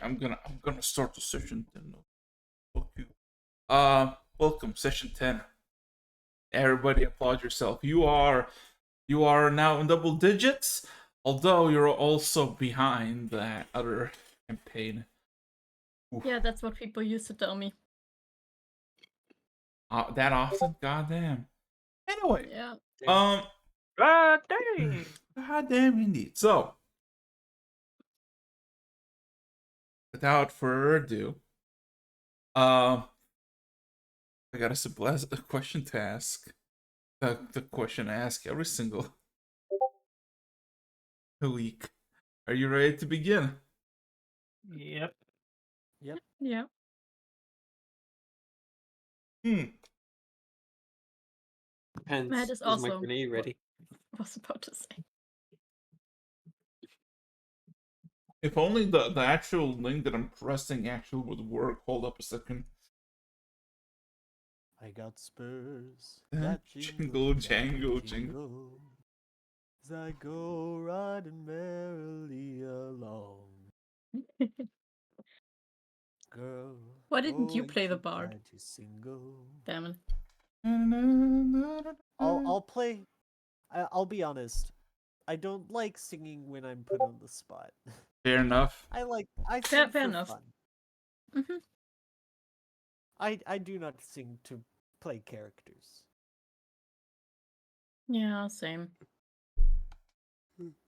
I'm gonna start the session then. Fuck you. Welcome, session 10. Everybody applaud yourself. You are now in double digits, although you're also behind the other campaign. Oof. Yeah, that's what people used to tell me. That often? Goddamn. Anyway, Yeah. um, Ah, dang. goddamn indeed. So, without further ado, um, I got a simple a question to ask. The question I ask every single week. Are you ready to begin? Yep. Yeah. Hmm. Depends. Matt is Is my also grenade ready? was about to say. If only the actual link that I'm pressing actually would work. Hold up a second. I got spurs That that jingle, jingle, jangle, that jingle, as I go riding merrily along. Girl, Why didn't you oh, ain't play the bard? glad you're single. Damn it. I'll play. I'll be honest. I don't like singing when I'm put on the spot. Fair enough. I Fair sing for enough. fun. Mm-hmm. I do not sing to play characters. Yeah, same.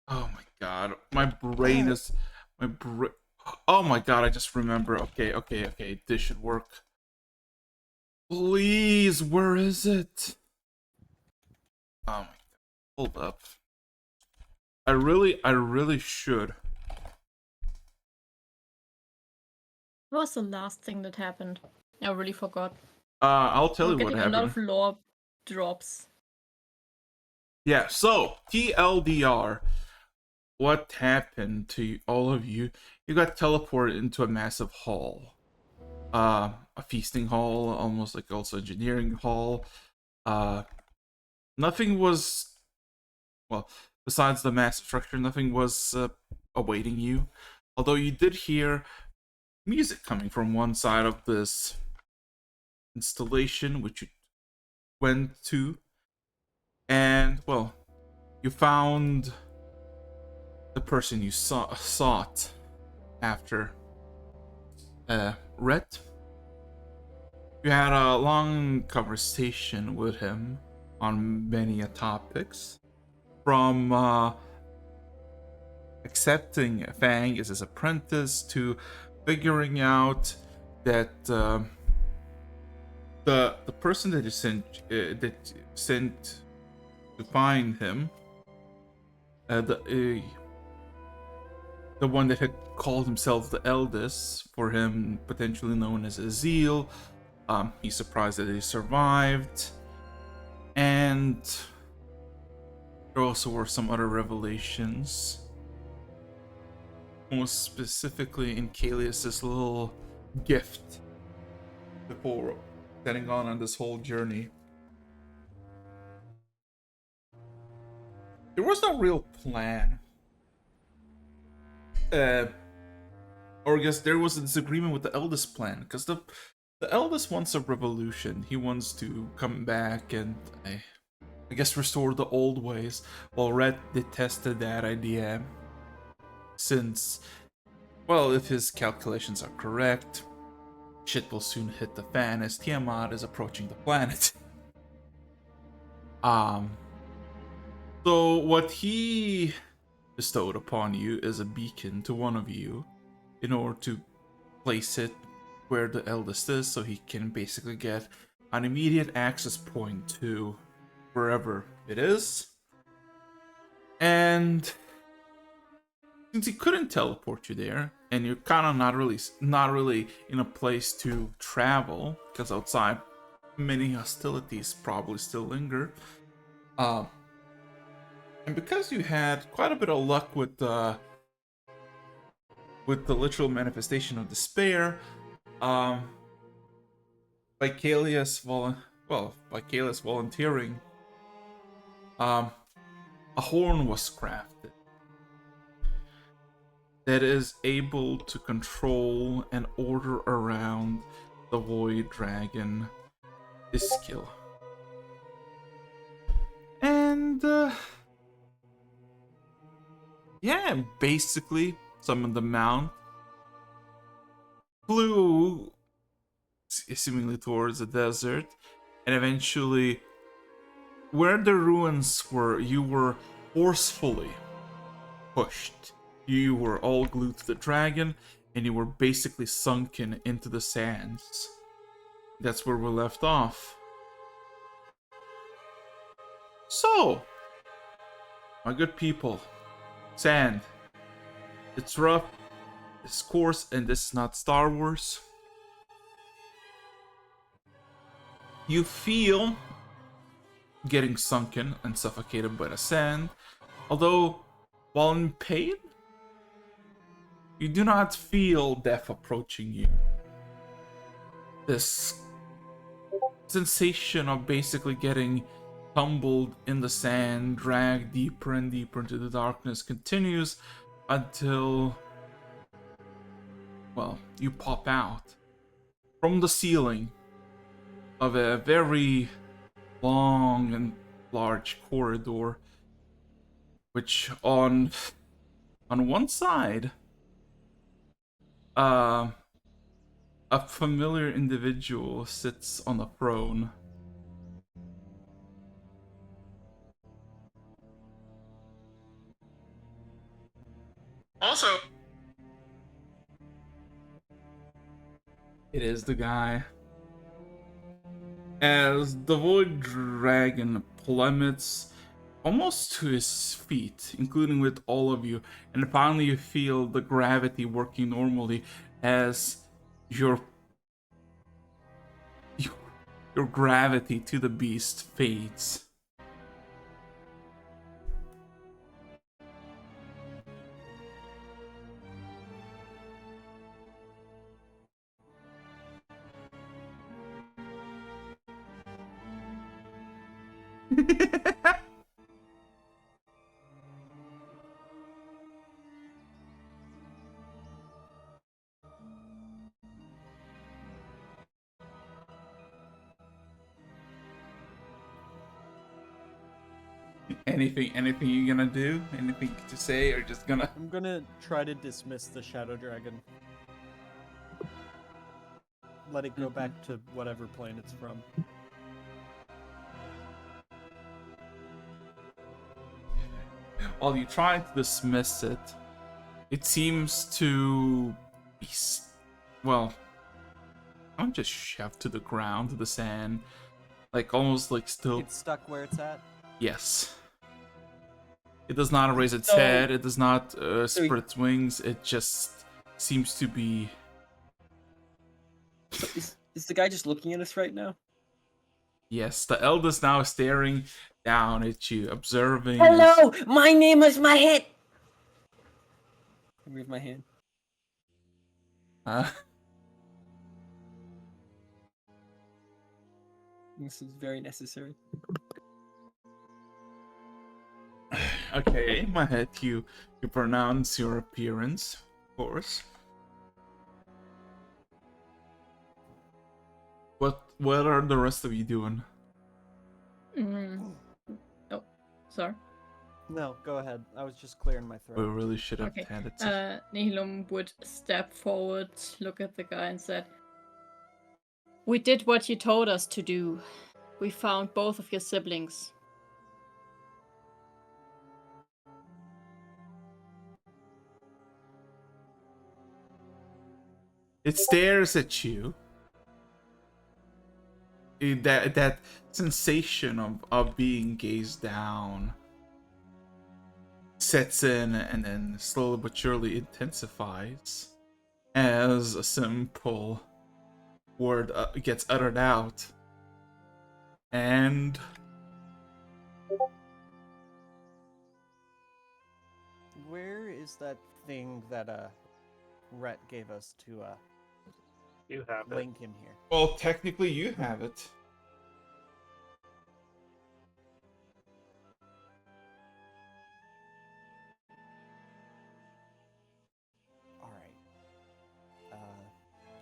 Oh my god, my brain is my brain. Oh my god, I just remember. Okay. This should work. Please, where is it? Oh my god, hold up. I really should. What was the last thing that happened? I really forgot. I'll tell We're you what getting a lot happened. of lore drops. Yeah, so TLDR. What happened to all of you? You got teleported into a massive hall. A feasting hall, almost like also engineering hall. Nothing was, well, besides the massive structure, nothing was awaiting you. Although you did hear music coming from one side of this installation, which you went to, and well, you found the person you sought after. Rhett. You had a long conversation with him on many topics, from accepting Fang as his apprentice to figuring out that the person that you sent to find him, the one that had called himself the eldest, for him potentially known as Azil. He's surprised that he survived, and there also were some other revelations. Most specifically in Kalius's little gift before setting on this whole journey. There was no real plan. Or I guess there was a disagreement with the eldest plan, because the eldest wants a revolution. He wants to come back and I guess restore the old ways, while Red detested that idea, since, well, if his calculations are correct, shit will soon hit the fan as Tiamat is approaching the planet. So what he bestowed upon you is a beacon to one of you in order to place it where the eldest is, so he can basically get an immediate access point to wherever it is. And since he couldn't teleport you there, and you're kind of not really in a place to travel, because outside many hostilities probably still linger, and because you had quite a bit of luck with the literal manifestation of despair, by Kalius volunteering, a horn was crafted. that is able to control and order around the Void Dragon this skill. And yeah, basically summoned the mount, flew seemingly towards the desert, and eventually where the ruins were, you were forcefully pushed. You were all glued to the dragon, and you were basically sunken into the sands. That's where we left off. So, my good people, sand. It's rough, it's coarse, and this is not Star Wars. You feel getting sunken and suffocated by the sand, although while in pain, you do not feel death approaching you. This sensation of basically getting tumbled in the sand, dragged deeper and deeper into the darkness continues until, well, you pop out from the ceiling of a very long and large corridor, which on one side, a familiar individual sits on a throne. Also, it is the guy. As the Void Dragon plummets almost to his feet, including with all of you, and finally you feel the gravity working normally as your your gravity to the beast fades. Anything you gonna do? Anything to say, or just gonna? I'm gonna try to dismiss the Shadow Dragon. Let it go back to whatever plane it's from. While you try to dismiss it, it seems to be, well, I'm just shoved to the ground, to the sand, like almost like still. It's stuck where it's at. Yes. It does not raise its So- head. It does not So spread its wings. It just seems to be. So is the guy just looking at us right now? Yes, the eldest now is staring down at you, observing. Hello, my name is Mahit. I move my hand. This is very necessary. Okay, my head. You pronounce your appearance, of course. What are the rest of you doing? Oh, sorry. No, go ahead. I was just clearing my We throat. really should have Okay. had it. Nihilum would step forward, look at the guy, and said, "We did what you told us to do. We found both of your siblings." It stares at you. That sensation of being gazed down sets in and then slowly but surely intensifies as a simple word gets uttered out. And Where is that thing that Rhett gave us to You have it. link in here? well, technically you have it.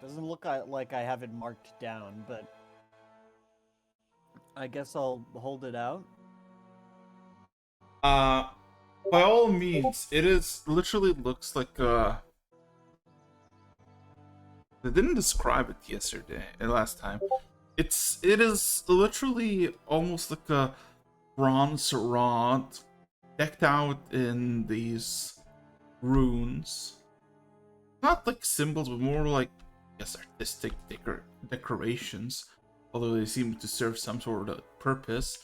Doesn't look like I have it marked down, but I guess I'll hold it out. By all means, it is literally looks like they didn't describe it yesterday, last time. It is literally almost like a bronze rod decked out in these runes. Not like symbols, but more like, I guess, artistic decorations. Although they seem to serve some sort of purpose.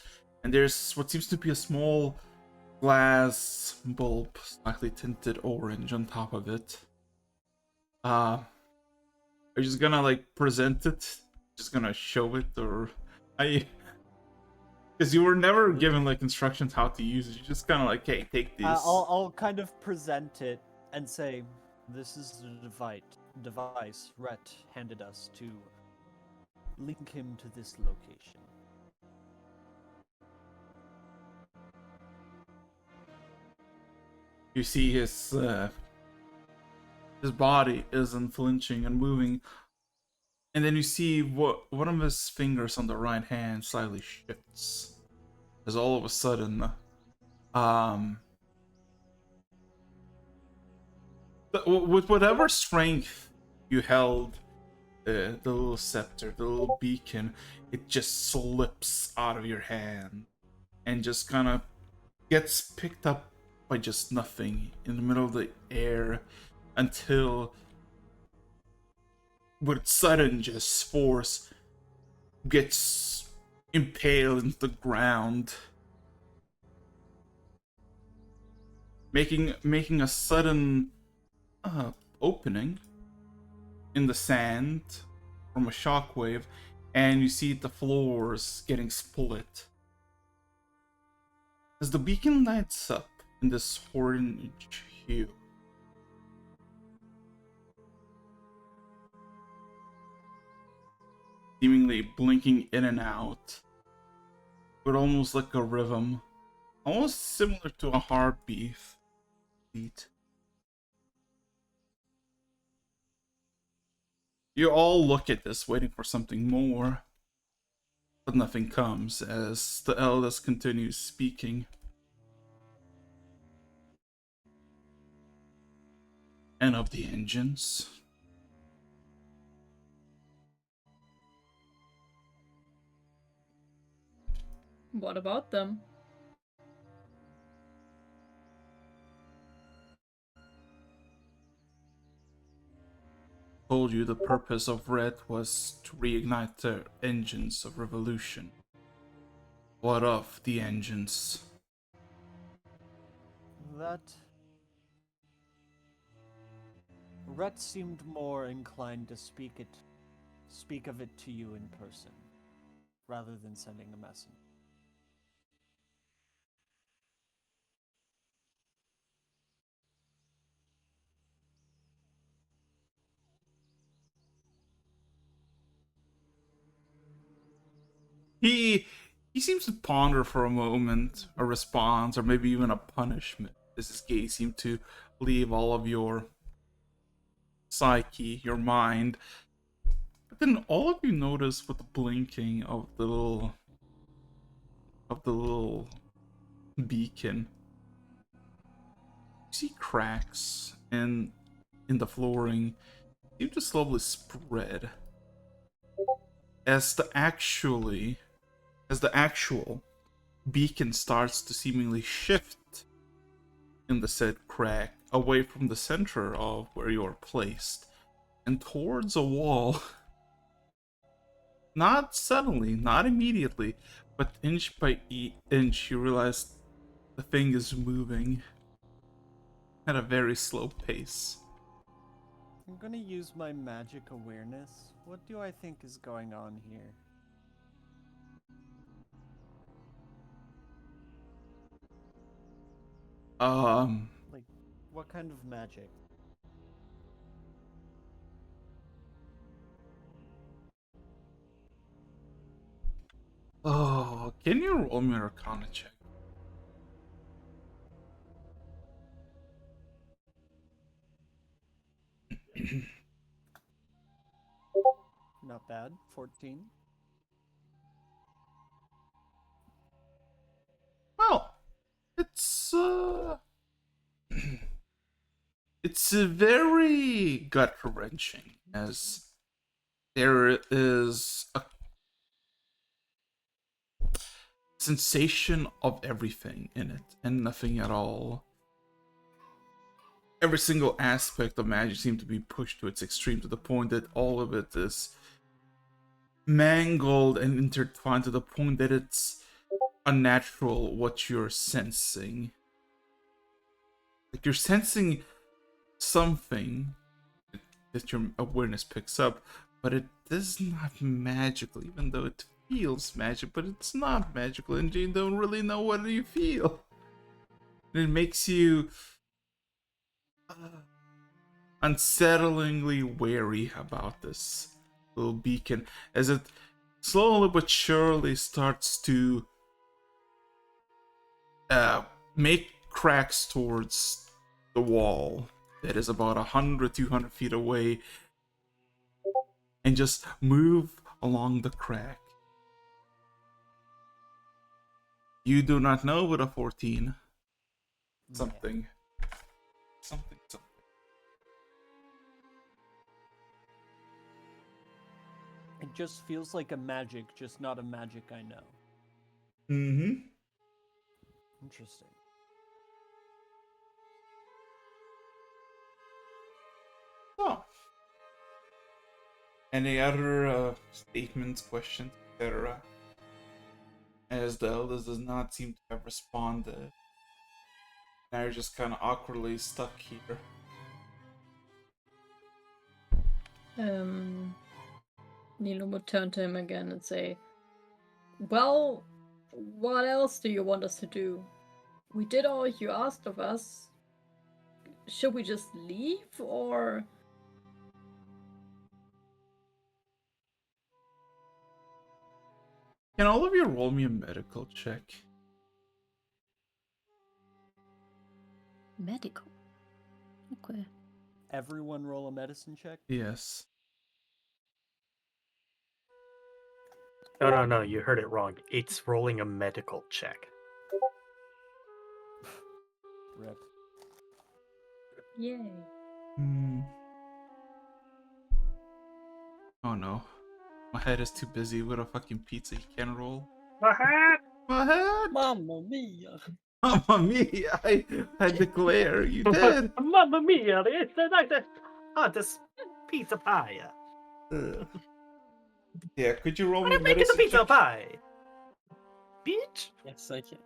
And there's what seems to be a small glass bulb, slightly tinted orange on top of it. Are you just gonna like present it? Just gonna show it, or because you were never given like instructions how to use it. You just kind of like, hey, take these. I'll kind of present it and say, this is the device Rhett handed us to link him to this location. You see his body is unflinching and moving, and then you see what one of his fingers on the right hand slightly shifts, as all of a sudden, with whatever strength you held the little scepter, the little beacon, it just slips out of your hand and just kind of gets picked up by just nothing in the middle of the air until, with sudden just force, gets impaled into the ground, making a sudden opening in the sand from a shockwave, and you see the floors getting split. As the beacon lights up in this orange hue, seemingly blinking in and out, but almost like a rhythm, almost similar to a heartbeat. You all look at this, waiting for something more, but nothing comes as the eldest continues speaking. And of the engines, What about them? told you the purpose of Red was to reignite the engines of revolution. What of the engines? That... Rhett seemed more inclined to speak of it to you in person, rather than sending a message. He seems to ponder for a moment a response, or maybe even a punishment, as his gaze seemed to leave all of your psyche, your mind. But then all of you notice with the blinking of the little beacon, you see cracks in the flooring seem to slowly spread as the actual beacon starts to seemingly shift in the said crack away from the center of where you are placed and towards a wall. Not suddenly, not immediately, but inch by inch you realize the thing is moving at a very slow pace. I'm gonna use my magic awareness. What do I think is going on here? Like, what kind of magic? Oh, can you roll me an Arcana check? Not bad. 14. Well, it's it's very gut wrenching as there is a sensation of everything in it and nothing at all. Every single aspect of magic seems to be pushed to its extreme to the point that all of it is mangled and intertwined to the point that it's unnatural what you're sensing. Like you're sensing something that your awareness picks up, but it is not magical, even though it feels magic, but it's not magical, and you don't really know what you feel. And it makes you unsettlingly wary about this little beacon as it slowly but surely starts to make cracks towards the wall that is about 100-200 feet away and just move along the crack. You do not know with a 14 something. It just feels like a magic, just not a magic I know. Mm-hmm. Interesting. Oh. Any other statements, questions, etc.? As the eldest does not seem to have responded. Now you're just kind of awkwardly stuck here. Nilo would turn to him again and say, well, what else do you want us to do? We did all you asked of us. Should we just leave, or... Can all of you roll me a medical check? Medical. Okay. Everyone roll a medicine check? Yes. No, you heard it wrong. It's rolling a medical check. Rip. Yay. Oh no. My head is too busy with a fucking pizza you can't roll. My hat! My head! Mamma mia! Mamma mia! I declare you did! Mamma mia! It's the nice hottest pizza pie. Yeah, could you roll What me a a make it a medicine pizza check? pie? Bitch! Yes, I can.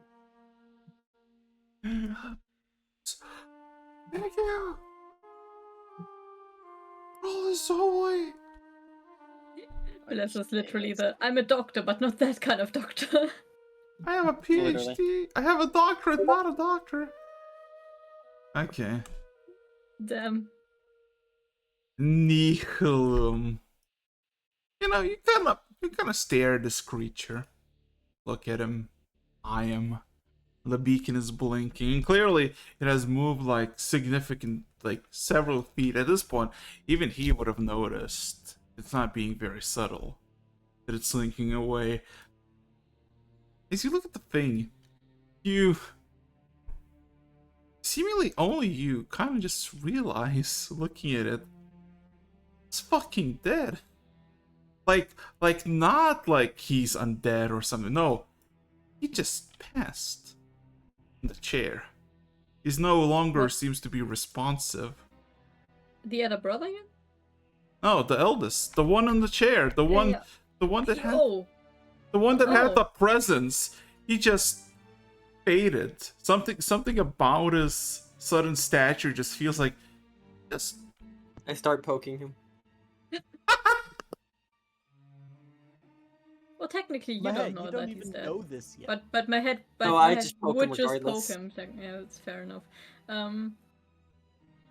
Thank you! Roll is holy! This was literally the, I'm a doctor, but not that kind of doctor. I have a PhD! Literally. I have a doctorate, not a doctor! Okay. Damn. Nihilum. You know, you kind of stare at this creature. Look at him. I am. The beacon is blinking, and clearly it has moved like significant, like several feet. At this point, even he would have noticed. It's not being very subtle that it's slinking away. As you look at the thing, you seemingly only you kind of just realize, looking at it, it's fucking dead. Like not like he's undead or something. No, he just passed in the chair. He's no longer seems to be responsive. The other brother yet? No, the eldest, the one in the chair, the one that had had the presence. He just faded. Something about his sudden stature just feels like just. I start poking him. Well, technically, you My don't head, know you that don't he's even dead. know this yet. But my head, No, my I head just poke would him just poke regardless. him. Yeah, that's fair enough.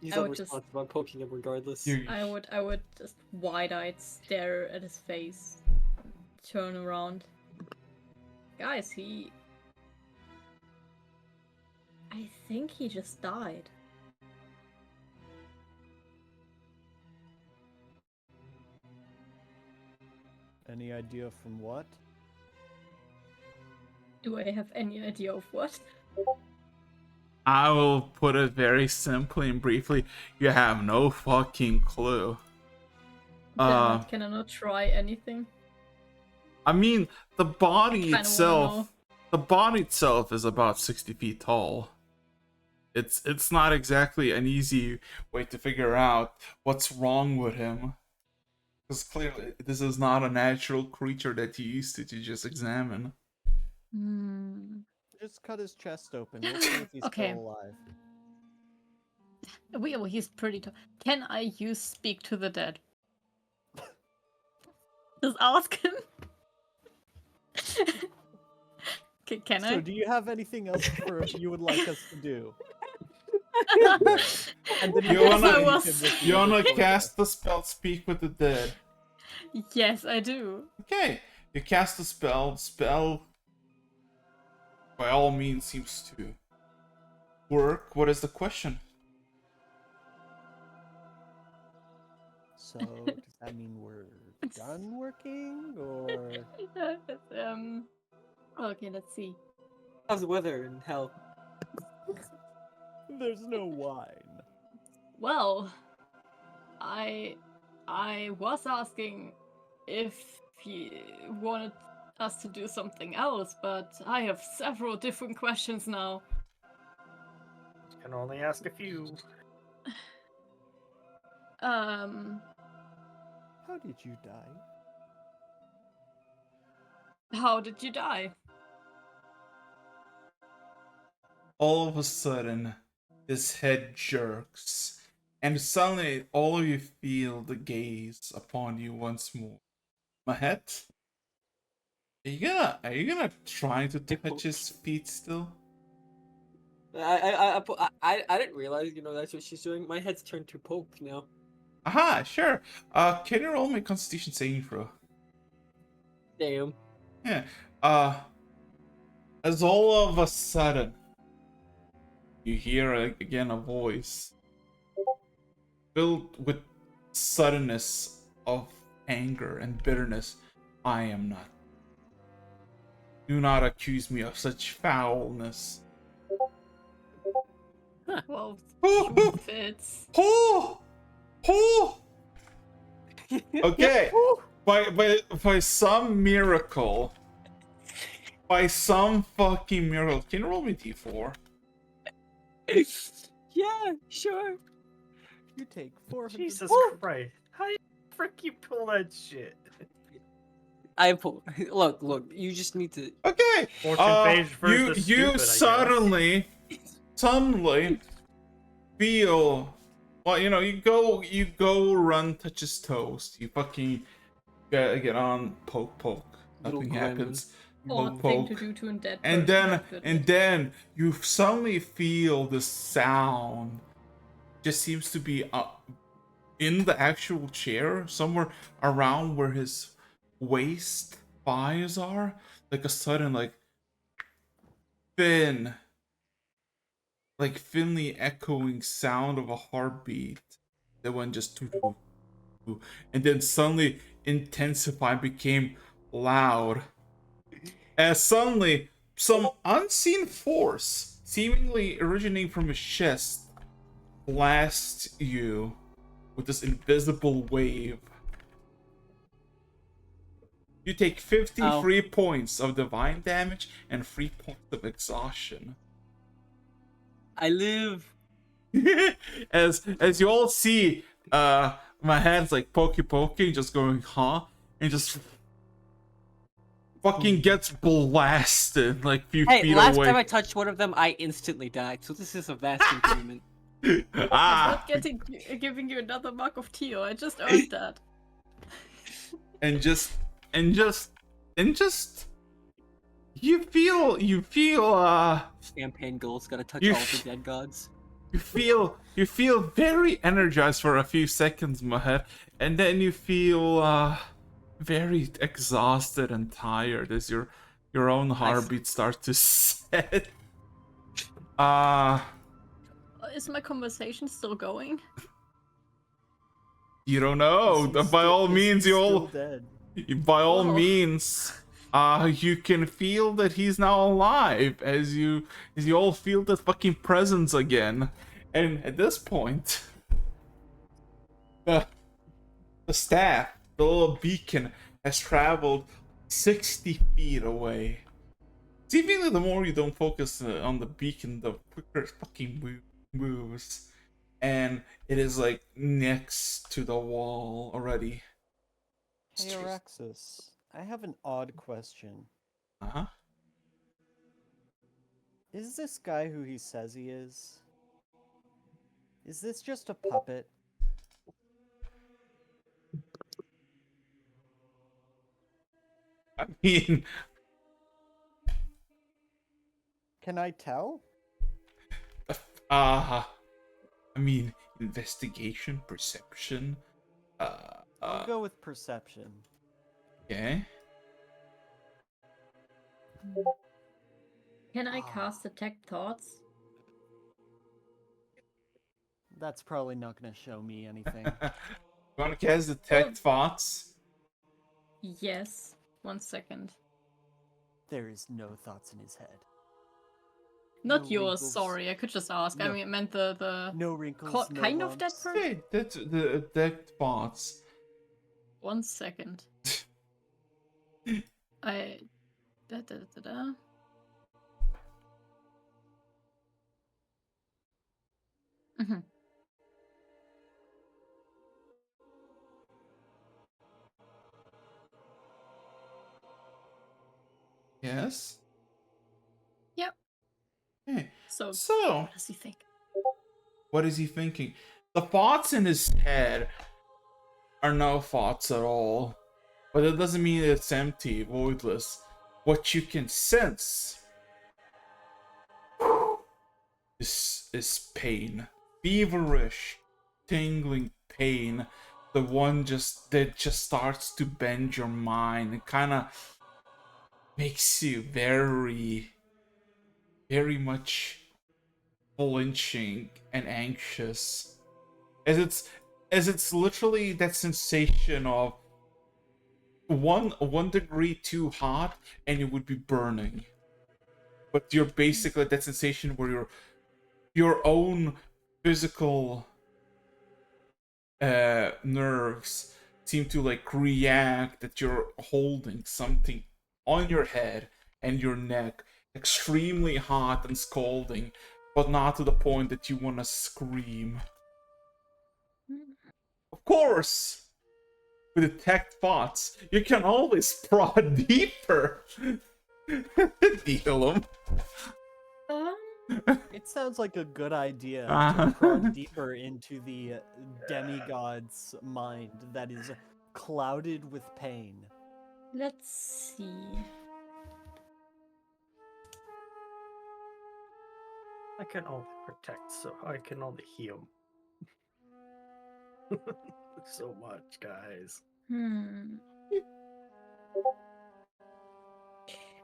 He's I would just- unresponsive. I'm poking him regardless. I would just wide-eyed stare at his face, turn around. Guys, I think he just died. Any idea from what? Do I have any idea of what? I will put it very simply and briefly. You have no fucking clue. Can I not try anything? I mean, the body Kinda wanna know. itself is about 60 feet tall. It's not exactly an easy way to figure out what's wrong with him. Because clearly, this is not a natural creature that you used to just examine. Hmm. Just cut his chest open. We'll see if he's Okay. still alive. Well, he's pretty tall. Can I use Speak to the Dead? Just ask him. Can So, I? do you have anything else you would like us to do? And then You wanna- leave him was- with You wanna the cast the spell Speak with the Dead. Yes, I do. Okay, you cast the spell. The spell, by all means, seems to work. What is the question? So, does that mean we're done working, or Okay, let's see. How's the weather in hell? there's no wine? Well, I was asking if you wanted us to do something else, but I have several different questions now. Can only ask a few. How did you die? How did you die? All of a sudden, his head jerks, and suddenly all of you feel the gaze upon you once more. Mahet, are you gonna try to touch his feet still? I didn't realize, that's what she's doing. My head's turned to poke now. Aha, sure. Can you roll me a Constitution saving throw? Damn. Yeah. As all of a sudden, you hear again a voice filled with suddenness of anger and bitterness. I am not. Do not accuse me of such foulness. Well, Oh, fits. oh, oh. Okay. By some miracle, by some fucking miracle, can you roll me d4? Yeah, sure. You take 400. Jesus Christ. How you frick you pull that shit? I pull. Look. You just need to. Okay. Fortune favors the stupid, I You guess. suddenly feel. Well, you go run, touch his toes. You fucking get on, poke. Little Nothing gremlin. happens. Odd thing to do to a dead And person, then definitely. you suddenly feel the sound. Just seems to be in the actual chair, somewhere around where his waist thighs are, like a sudden thin, thinly echoing sound of a heartbeat that went just doo, and then suddenly intensified, became loud, as suddenly some unseen force, seemingly originating from his chest, blasts you with this invisible wave. You take 53 points of divine damage and 3 points of exhaustion. I live. as you all see, my hand's poking, just going, huh? And just fucking gets blasted few Hey, feet last away. time I touched one of them, I instantly died. So this is a vast improvement. I'm not giving you another mark of Tio. I just earned that. and just you feel Champagne Gold's gotta touch You- all the dead gods. you feel very energized for a few seconds, Maher, and then you feel very exhausted and tired as your own heartbeat starts to set. Is my conversation still going? You don't know. Is he By all is he means, you still all dead. By all Wow. means, you can feel that he's now alive as you all feel that fucking presence again. And at this point, the staff, the little beacon, has traveled 60 feet away. Seemingly, the more you don't focus on the beacon, the quicker it fucking moves. And it is like next to the wall already. Hey, Araxis, I have an odd question. Uh-huh. Is this guy who he says he is? Is this just a puppet? I mean, Can I tell? I mean, investigation, perception. I'll go with perception. Okay. Can I cast Detect Thoughts? That's probably not gonna show me anything. You want to cast detect thoughts? Yes. 1 second. There is no thoughts in his head. Not No yours, wrinkles. sorry. I could just ask. I No. mean, it meant the No wrinkles, no Kind of that lumps. person? Hey, that's the detect thoughts. 1 second. I. Da. Mm-hmm. Yes. Yep. Hey. So, So, what does he think? what is he thinking? The thoughts in his head are no thoughts at all. But it doesn't mean it's empty, voidless. What you can sense is pain. Feverish, tingling pain. The one that just starts to bend your mind. It kinda makes you very, very much flinching and anxious. As it's literally that sensation of one degree too hot and you would be burning. But you're basically that sensation where your own physical nerves seem to like react that you're holding something on your head and your neck extremely hot and scalding, but not to the point that you want to scream. Of course, with detect thoughts, you can always prod deeper. Deal them. It sounds like a good idea Uh-huh. to prod deeper into the demigod's mind that is clouded with pain. Let's see. I can only protect, so I can only heal. So much, guys. I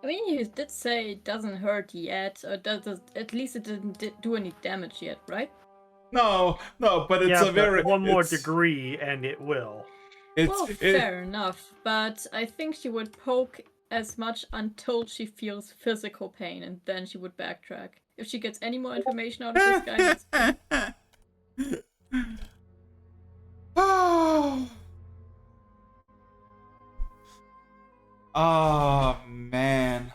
mean, you did say it doesn't hurt yet, or at least it didn't do any damage yet, right? No, but it's Yeah, a very one more it's- degree and it will. Well, fair enough, but I think she would poke as much until she feels physical pain, and then she would backtrack. If she gets any more information out of this guy, that's fine. Oh man.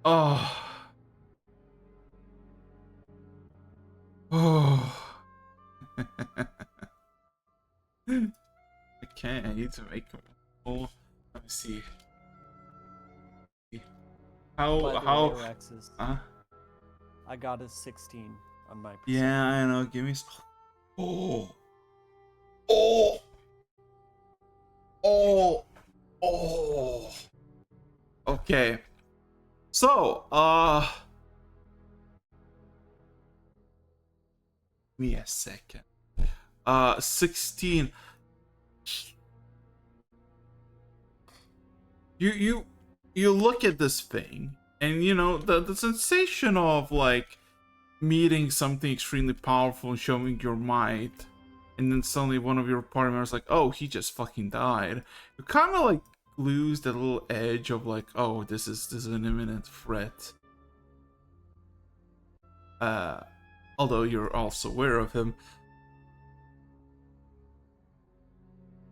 Oh. Oh. Okay, I need to make a roll. Let me see. By How the way, Araxis, I got a 16 on my perception. Yeah, I know. Give me Oh. Oh. Oh. Oh. Okay. So, give me a second. 16. You look at this thing, and you know the sensation of like meeting something extremely powerful and showing your might, and then suddenly one of your party members like, oh, he just fucking died. You kind of like lose that little edge of like, oh, this is an imminent threat. Although you're also aware of him.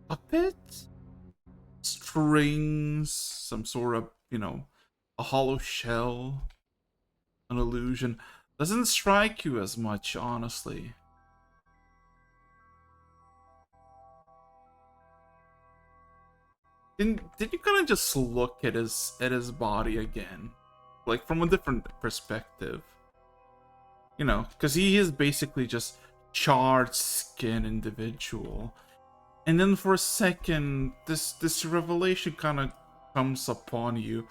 Puppet? Strings, some sort of, a hollow shell, an illusion. Doesn't strike you as much, honestly. Did you kind of just look at his body again? Like from a different perspective? Because he is basically just charred skin individual. And then for a second, this revelation kind of comes upon you.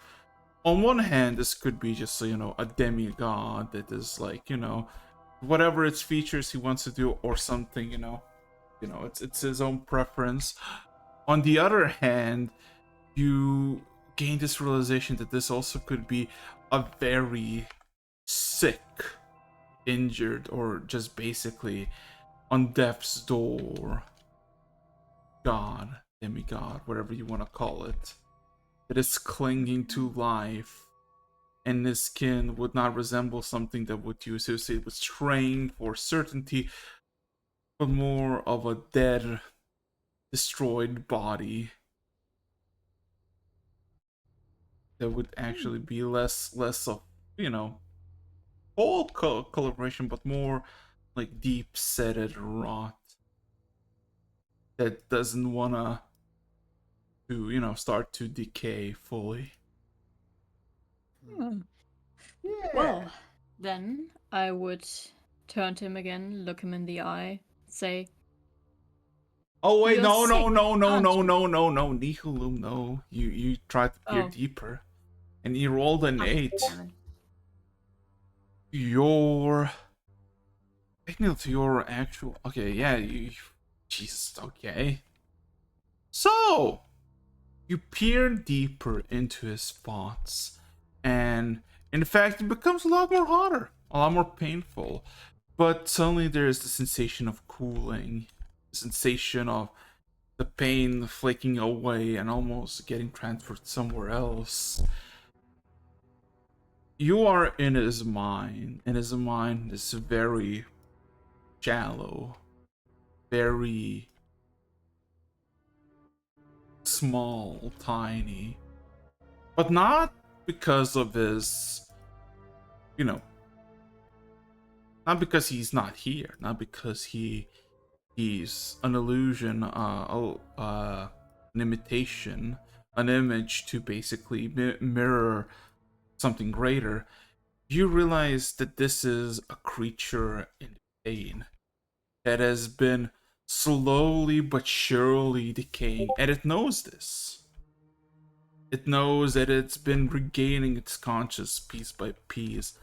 On one hand, this could be just, a demigod that is like, whatever its features he wants to do or something, it's his own preference. On the other hand, you gain this realization that this also could be a very sick, injured, or just basically on death's door god, demigod, whatever you want to call it, that is clinging to life, and his skin would not resemble something that would you associate with strength or certainty, but more of a dead, destroyed body that would actually be less of, whole coloration, but more like deep-setted rot that doesn't wanna to start to decay fully. Hmm. Yeah. Well, then I would turn to him again, look him in the eye, say, Oh wait, You're no, sick, aren't you? Nihilum, no. You tried to peer Oh. deeper, and you rolled an 8. damn it. Your signal to your actual. Okay, yeah, Jesus, okay. So you peer deeper into his thoughts, and in fact, it becomes a lot more hotter, a lot more painful. But suddenly there is the sensation of cooling, the sensation of the pain flaking away and almost getting transferred somewhere else. You are in his mind, and his mind is very shallow, very small, tiny, but not because of his, not because he's not here, not because he's an illusion, an imitation, an image to basically mirror something greater. You realize that this is a creature in pain that has been slowly but surely decaying, and it knows this. It knows that it's been regaining its conscious piece by piece,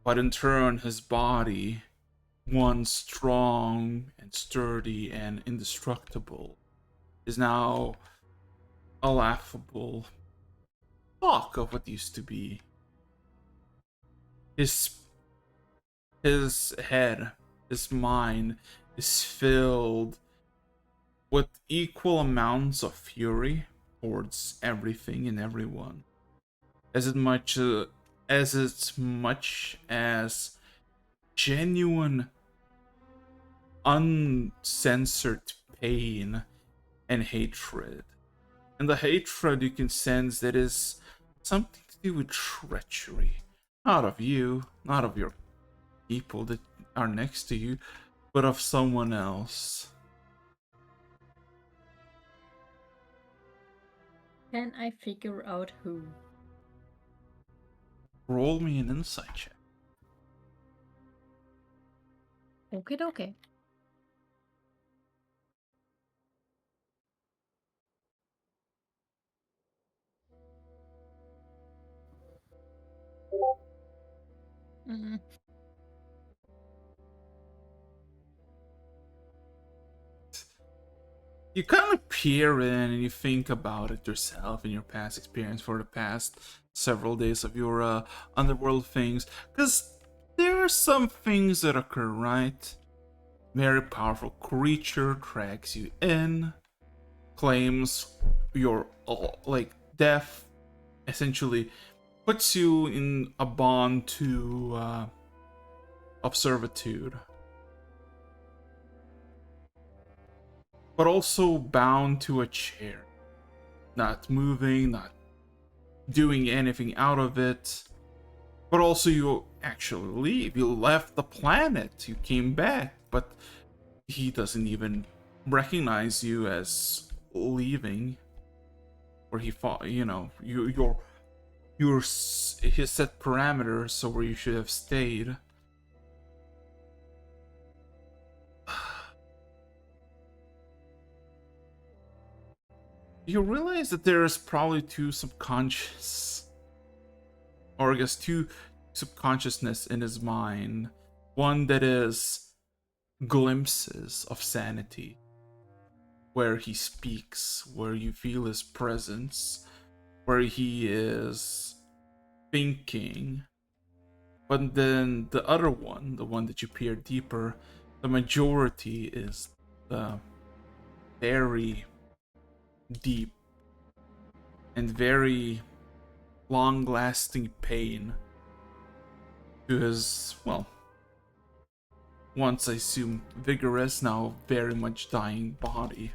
but in turn, his body, once strong and sturdy and indestructible, is now a laughable talk of what used to be. His head, his mind is filled with equal amounts of fury towards everything and everyone, as much as genuine, uncensored pain and hatred. And the hatred you can sense that is something to do with treachery. Not of you, not of your people that are next to you, but of someone else. Can I figure out who? Roll me an insight check. Okay, okay. Mm. You kind of peer in and you think about it yourself in your past experience for the past several days of your underworld things, because there are some things that occur, right? Very powerful creature drags you in, claims your like death, essentially puts you in a bond to of servitude, but also bound to a chair, not moving, not doing anything out of it. But also, you actually leave. You left the planet. You came back, but he doesn't even recognize you as leaving. Or he thought, you know, his set parameters, so where you should have stayed. You realize that there is probably two subconscious, or I guess two subconsciousness in his mind. One that is glimpses of sanity, where he speaks, where you feel his presence, where he is thinking. But then the other one, the one that you peer deeper, the majority is the very deep and very long-lasting pain to his, well, once I assume vigorous, now very much dying body.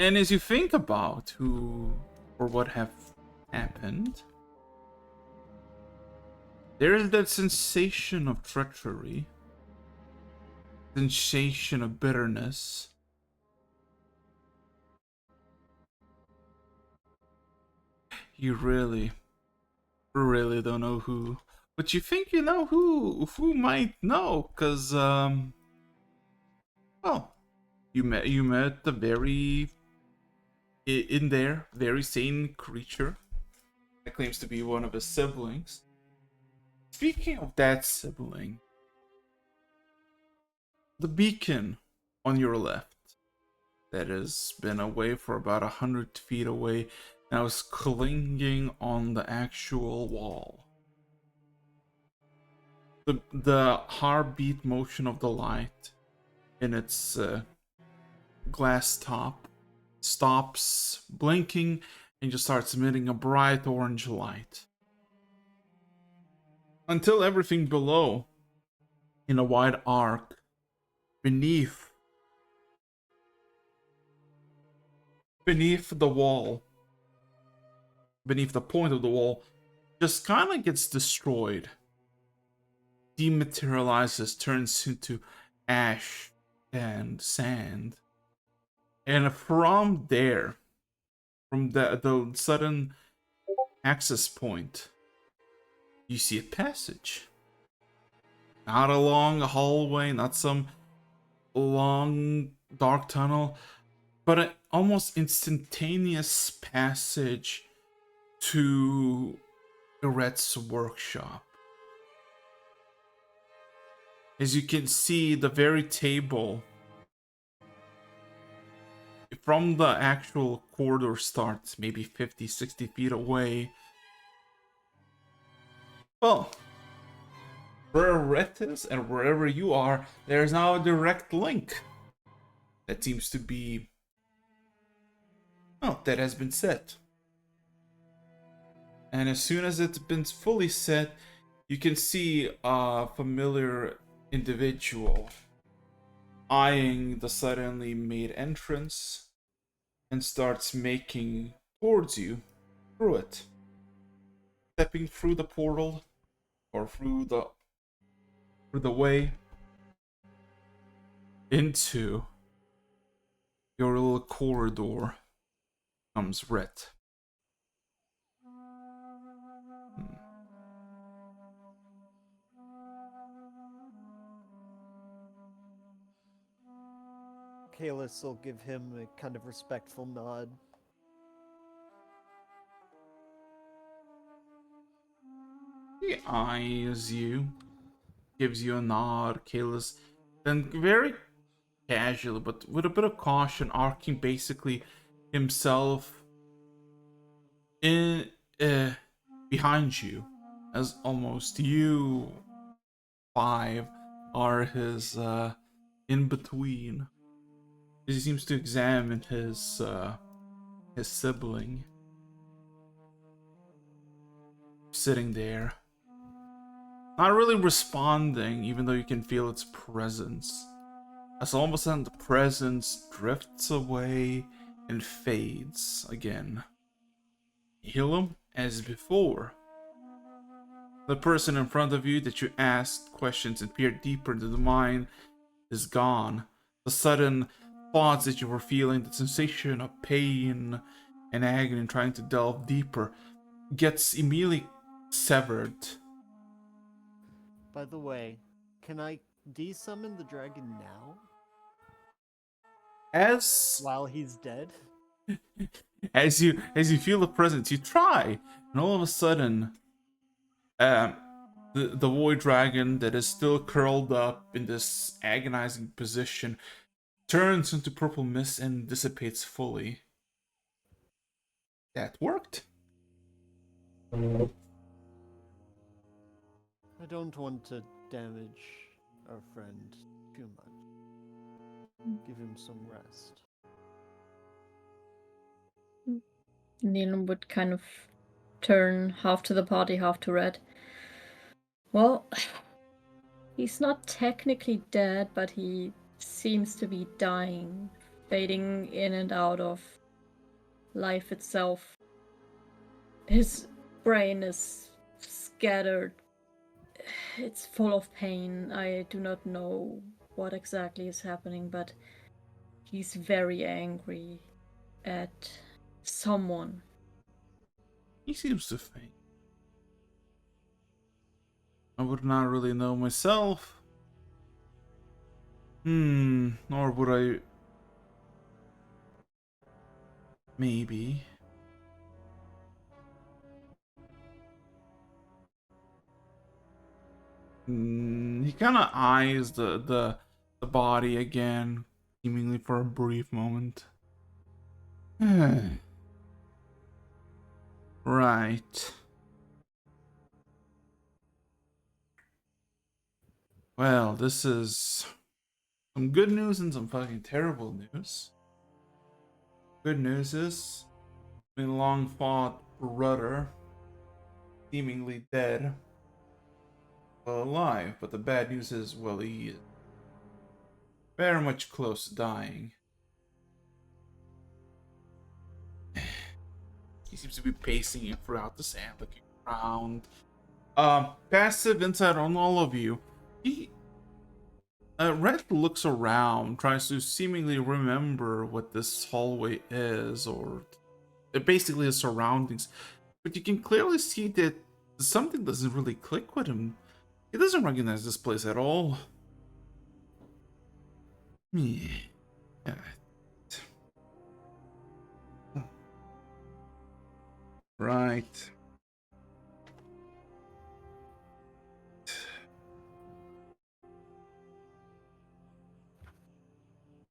And as you think about who or what have happened, there is that sensation of treachery, sensation of bitterness. You really don't know who, but you think you know who might know, cause well, you met the very in there very sane creature that claims to be one of his siblings. Speaking of that sibling, the beacon on your left that has been away for about 100 feet away now is clinging on the actual wall. The heartbeat motion of the light in its glass top stops blinking and just starts emitting a bright orange light. Until everything below, in a wide arc, beneath the wall, beneath the point of the wall, just kind of gets destroyed, dematerializes, turns into ash and sand. And from there, from the sudden access point, you see a passage. Not a long hallway, not some long dark tunnel, but an almost instantaneous passage to Iret's workshop. As you can see, the very table from the actual corridor starts maybe 50, 60 feet away. Well, where Iret is and wherever you are, there's now a direct link. That seems to be... oh, that has been set. And as soon as it's been fully set, you can see a familiar individual eyeing the suddenly made entrance and starts making towards you through it. Stepping through the portal or through the way into your little corridor comes Rhett. Kalis will give him a kind of respectful nod. He eyes you, gives you a nod, Kalis, then very casually, but with a bit of caution, arcing basically himself in behind you, as almost you five are his in between. He seems to examine his sibling sitting there, not really responding, even though you can feel its presence. As all of a sudden the presence drifts away and fades again. Heal him as before. The person in front of you that you asked questions and peered deeper into the mind is gone. The sudden thoughts that you were feeling, the sensation of pain and agony and trying to delve deeper, gets immediately severed. By the way, can I desummon the dragon now? As While he's dead? as you feel the presence, you try, and all of a sudden, the void dragon that is still curled up in this agonizing position turns into purple mist and dissipates fully. That worked. I don't want to damage our friend too much. Give him some rest. Neelam would kind of turn half to the party, half to Red. Well, he's not technically dead, but he seems to be dying, fading in and out of life itself. His brain is scattered. It's full of pain. I do not know what exactly is happening, but he's very angry at someone. He seems to think. I would not really know myself. Nor would I. Maybe. He kind of eyes the body again, seemingly for a brief moment. Right. Well, this is some good news and some fucking terrible news. Good news is, been long fought brother, seemingly dead, well alive, but the bad news is, well, he is very much close to dying. He seems to be pacing throughout the sand, looking around. Passive insight on all of you. Red looks around, tries to seemingly remember what this hallway is, or basically his surroundings. But you can clearly see that something doesn't really click with him. He doesn't recognize this place at all. Yeah. Right.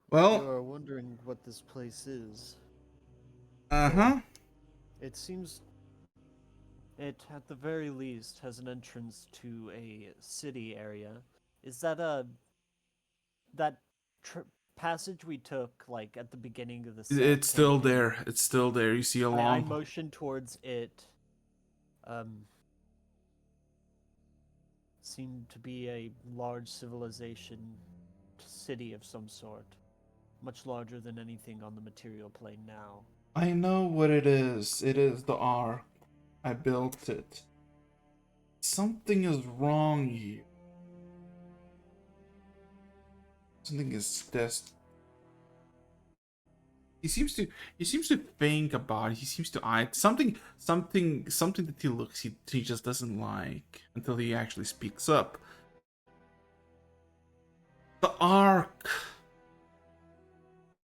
Well, You are wondering what this place is. uh-huh. It seems it, at the very least, has an entrance to a city area. Is that that passage we took, like, at the beginning of the It's still campaign? there. It's still there. You see a I long... motion towards it. Seemed to be a large civilization city of some sort. Much larger than anything on the material plane now. I know what it is. It is the Ark. I built it. Something is wrong here. Something is just... He seems to think about it. He seems to eye something that he just doesn't like until he actually speaks up. The Ark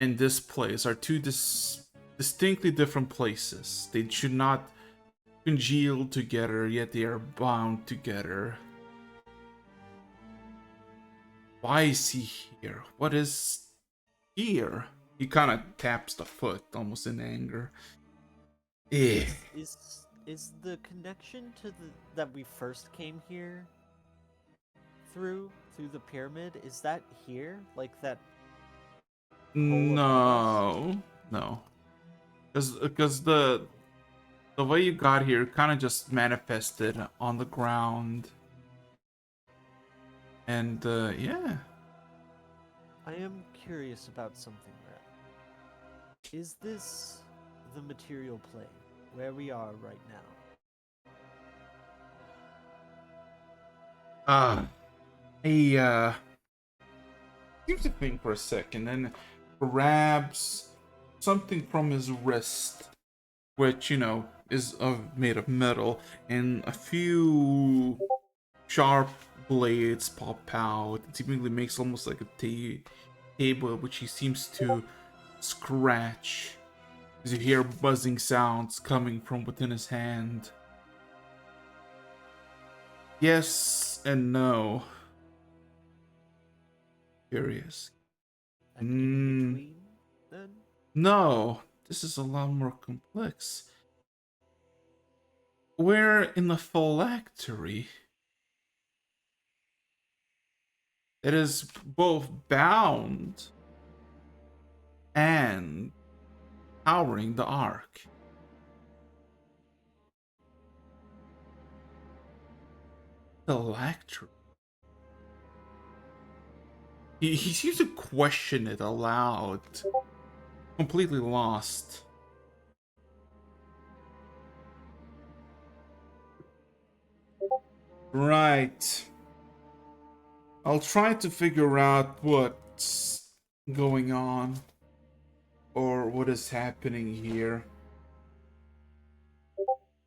and this place are two distinctly different places. They should not congeal together, yet they are bound together. Why is he here? What is here? He kind of taps the foot, almost in anger. Is Is the connection to that we first came here through the pyramid? Is that here? Like that? No, no, because the way you got here kind of just manifested on the ground, and yeah. I am curious about something, Rat. Is this the material plane where we are right now? He seems to think for a second, then grabs something from his wrist, which, you know, is made of metal, and a few sharp blades pop out. It seemingly makes almost like a table, which he seems to scratch. As you hear buzzing sounds coming from within his hand. Yes and no. Curious. And in between, then? No, this is a lot more complex. We're in the phylactery. It is both bound and powering the ark. Phylactery. He seems to question it aloud. Completely lost. Right. I'll try to figure out what's going on. Or what is happening here.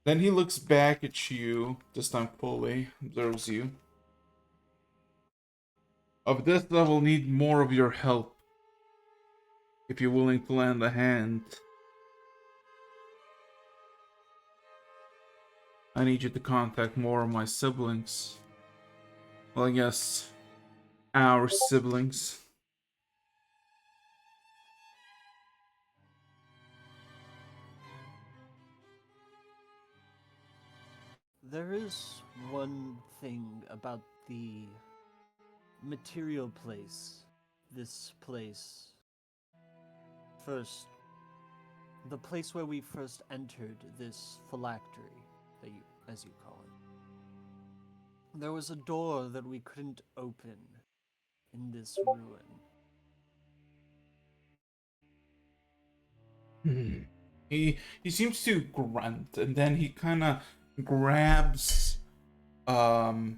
Then he looks back at you, this time fully, observes you. Of this I will need more of your help. If you're willing to lend a hand. I need you to contact more of my siblings. Well, I guess our siblings. There is one thing about the material place. This place. First, the place where we first entered this phylactery, as you call it. There was a door that we couldn't open in this ruin. He seems to grunt, and then he kind of grabs from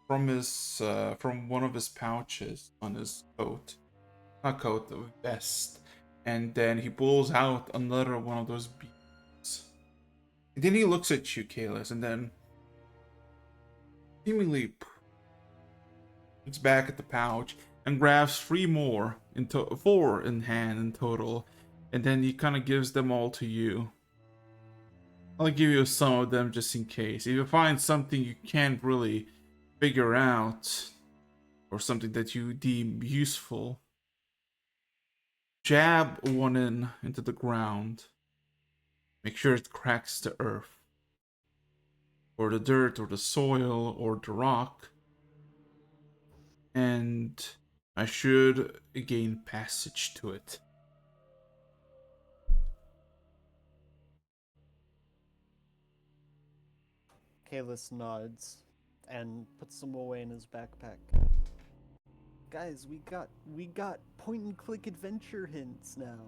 one of his pouches on his coat, not coat, the vest, and then he pulls out another one of those beads. And then he looks at you, Kalis, and then seemingly looks back at the pouch and grabs four in hand in total, and then he kind of gives them all to you. I'll give you some of them just in case. If you find something you can't really figure out, or something that you deem useful, jab one into the ground. Make sure it cracks the earth, or the dirt, or the soil, or the rock, and I should gain passage to it. Kalis nods and puts them away in his backpack. Guys, we got point and click adventure hints now.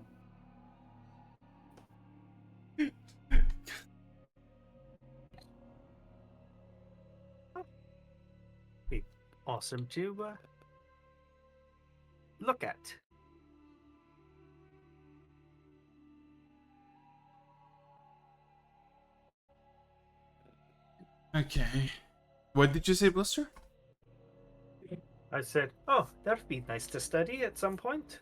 Be awesome to look at. Okay. What did you say, Blister? I said, oh, that'd be nice to study at some point.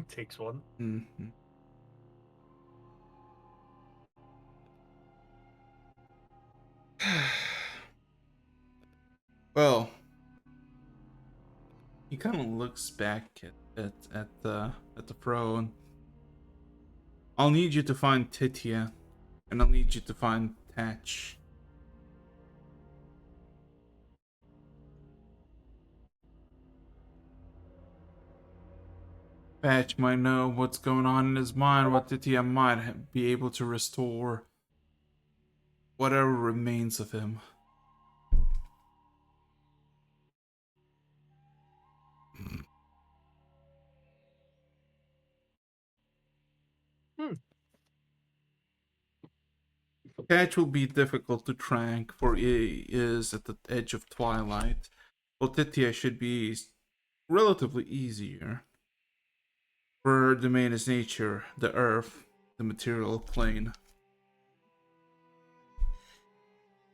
Takes one. Mm-hmm. Well, he kind of looks back at the throne. I'll need you to find Titia. And I'll need you to find Tatch. Patch might know what's going on in his mind, what Tithia might be able to restore whatever remains of him. Patch will be difficult to track, for he is at the edge of twilight, while Tithia should be relatively easier. For her domain is nature, the earth, the material plane.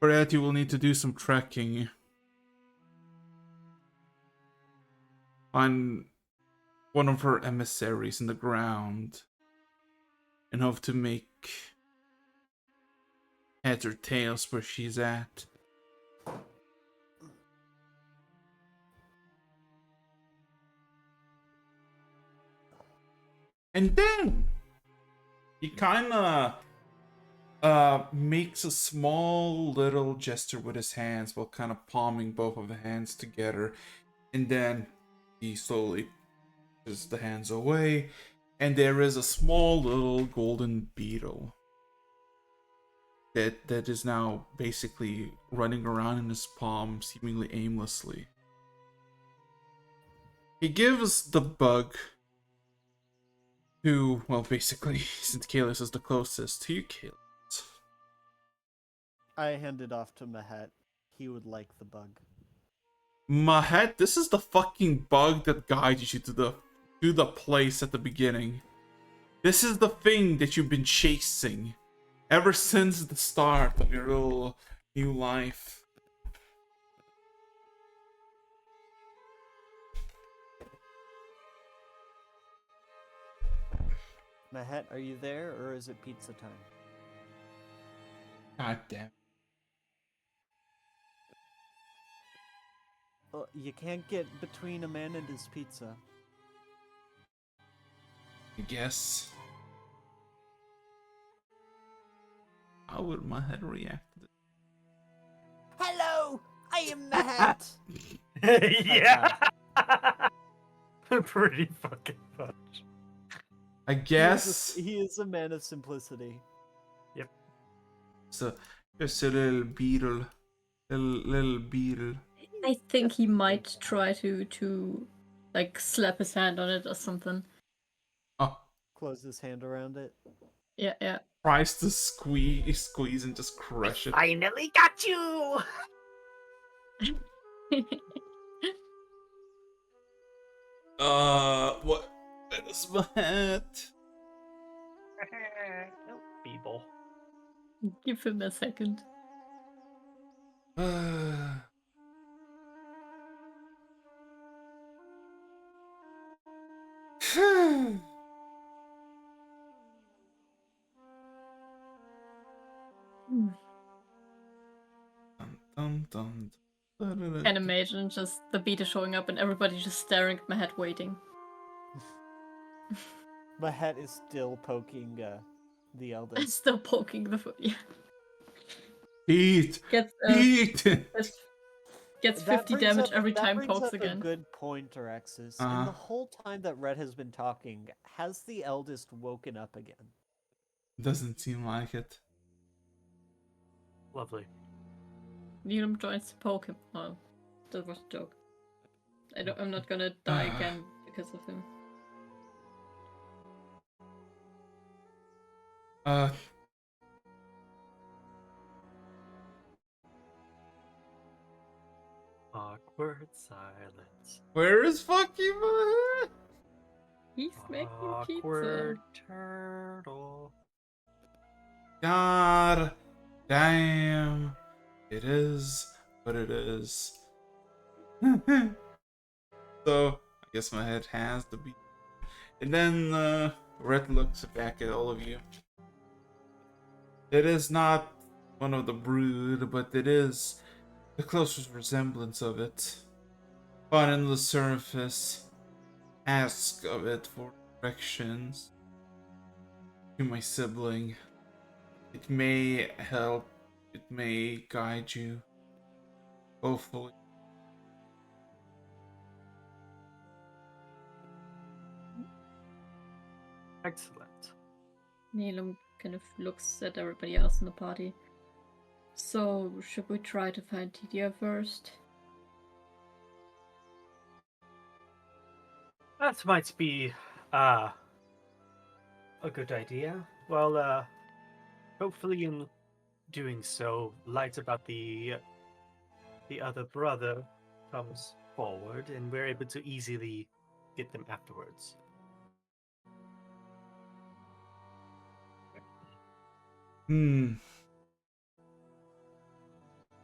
For that you will need to do some trekking. Find one of her emissaries in the ground and hope to make heads or tails where she's at. And then he kinda makes a small little gesture with his hands while kind of palming both of the hands together, and then he slowly pushes the hands away, and there is a small little golden beetle that is now basically running around in his palm, seemingly aimlessly. He gives the bug to, well, basically, since Kalis is the closest, to you, Kalis. I hand it off to Mahet. He would like the bug. Mahet, this is the fucking bug that guided you to the place at the beginning. This is the thing that you've been chasing ever since the start of your little new life. Mahet, are you there, or is it pizza time? God damn. You can't get between a man and his pizza. I guess. How would Mahet react to this? Hello, I am Mahet. Yeah. Pretty fucking much. I guess. He is a man of simplicity. So, just a little beetle. Little beetle. I think he might try to like slap his hand on it or something. Oh, Close his hand around it. Yeah, yeah. tries to squeeze and just crush it. Finally got you. What is Mahet? No, people. Give him a second. Dun, dun, dun. Can imagine just the beta showing up and everybody just staring at my head waiting. Mahet is still poking the I'm eldest. still poking the foot. Yeah. Eat! Gets Eat! gets That 50 brings damage up- every that time brings pokes up again. A good point, Araxis. In Uh-huh. the whole time that Red has been talking, has the eldest woken up again? Doesn't seem like it. Lovely. Needham joins to poke him. Oh, that was a joke. I'm not gonna die again because of him. Awkward silence. Where is fucking Mahet? He's making Awkward pizza. turtle. God damn. It is what it is. So, I guess my head has to be. And then, Red looks back at all of you. It is not one of the brood, but it is the closest resemblance of it. But on the surface, ask of it for directions to my sibling. It may help. It may guide you. Hopefully. Excellent. Nilum kind of looks at everybody else in the party. So, should we try to find Tidia first? That might be a good idea. Well, hopefully in doing so, light about the other brother comes forward, and we're able to easily get them afterwards.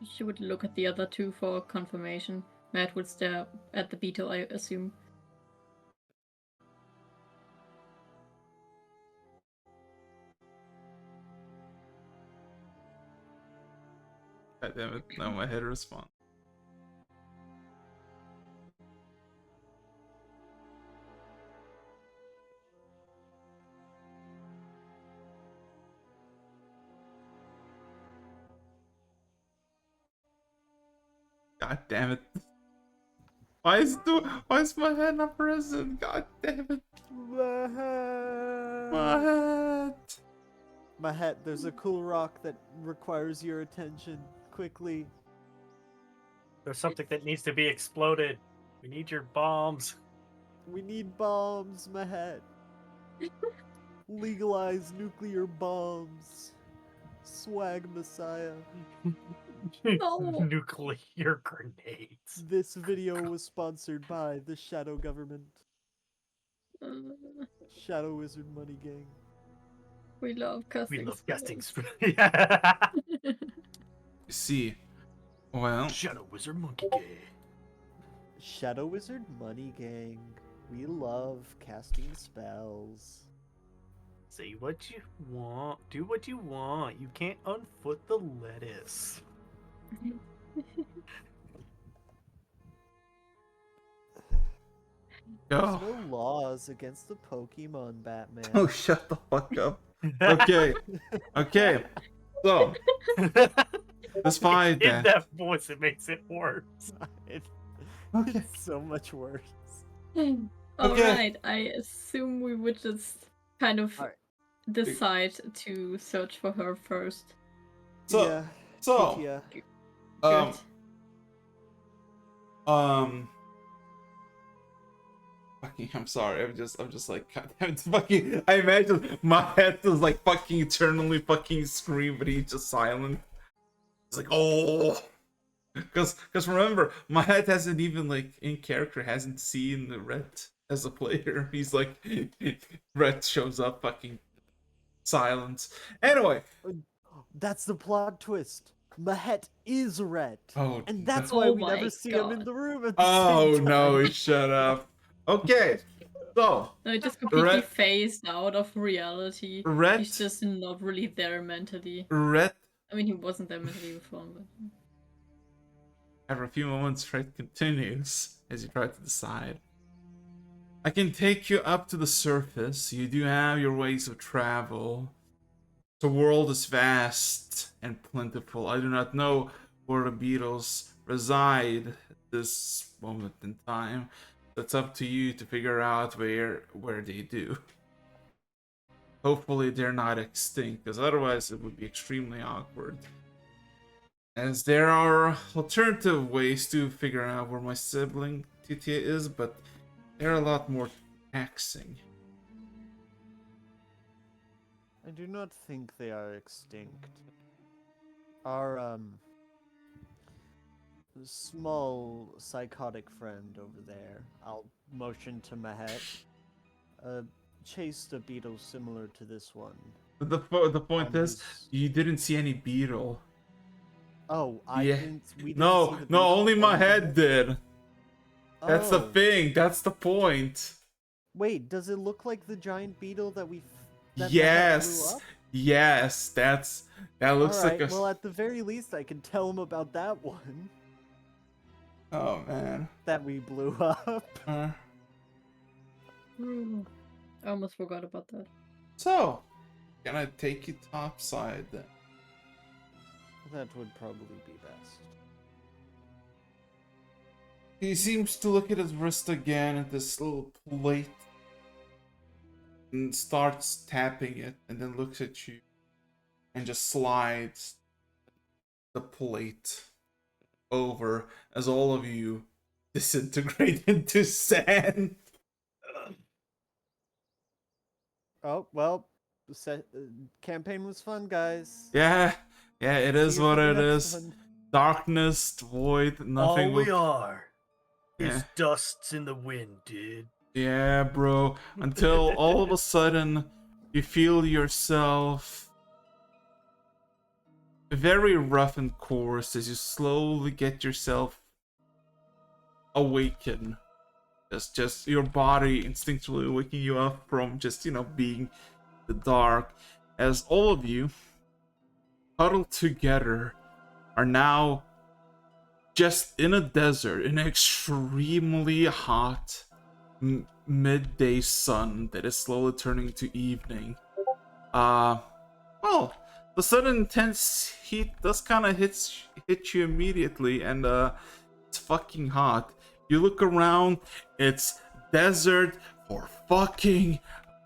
She would look at the other two for confirmation. Matt would stare at the beetle, I assume. God damn it! Now my head responds. God damn it! Why is my head not present? God damn it! My head. Mahet, there's a cool rock that requires your attention. Quickly. There's something that needs to be exploded. We need your bombs. We need bombs, Mahet. Legalize nuclear bombs. Swag Messiah. No. Nuclear grenades. This video was sponsored by the Shadow Government. Shadow Wizard Money Gang. We love casting. We love casting. spells. You see, well, Shadow Wizard Monkey Gang. Shadow Wizard Money Gang. We love casting spells. Say what you want. Do what you want. You can't unfoot the lettuce. There's oh, no laws against the Pokemon, Batman. oh, shut the fuck up. Okay, okay. So despite In that, that voice, it makes it worse. okay. It's so much worse. Alright, I assume we would just kind of Alright. decide to search for her first. So, yeah. so, Yeah. um, Good. fucking, I'm sorry. I'm just like, God damn it, fucking. I imagine my head is like fucking eternally fucking scream, but he's just silent. It's like, oh, because remember, my head hasn't even like in character hasn't seen the Red as a player. He's like, Red shows up, fucking silence. Anyway, That's the plot twist. Mahet is Red. oh, And that's no. why Oh we my never see him in God. the room at the oh same time. no, shut up. Okay, so No, it just completely Red- phased out of reality. Red- He's just not really there mentally. Red. I mean, he wasn't there mentally before, but... After a few moments, Red continues as you try to decide. I can take you up to the surface. You do have your ways of travel. The world is vast and plentiful. I do not know where the beetles reside at this moment in time. It's up to you to figure out where they do. Hopefully they're not extinct, because otherwise it would be extremely awkward. As there are alternative ways to figure out where my sibling Titia is, but they're a lot more taxing. I do not think they are extinct. Our, small psychotic friend over there, I'll motion to Mahet, chased a beetle similar to this one. But the point on is, his- you didn't see any beetle. Oh, I Yeah. didn't. We didn't see No, the no, beetle only my on- head did. That's the Oh. thing. That's the point. Wait, does it look like the giant beetle that we? That Mahet Yes, blew up? yes. That looks Alright, like a. well, at the very least, I can tell him about that one Oh man. that we blew up. I almost forgot about that. So, gonna take you topside then. That would probably be best. He seems to look at his wrist again at this little plate and starts tapping it and then looks at you and just slides the plate over as all of you disintegrate into sand. Oh, well, the campaign was fun, guys. Yeah, it is See you what for the it next is. one. Darkness, void, nothing All we will. are is Yeah. dusts in the wind, dude. Yeah, bro. Until all of a sudden you feel yourself very rough and coarse as you slowly get yourself awaken. Just your body instinctually waking you up from just, being the dark. As all of you huddled together are now just in a desert, in an extremely hot midday sun that is slowly turning to evening. Well, the sudden intense heat does kind of hit you immediately, and it's fucking hot. You look around, it's desert for fucking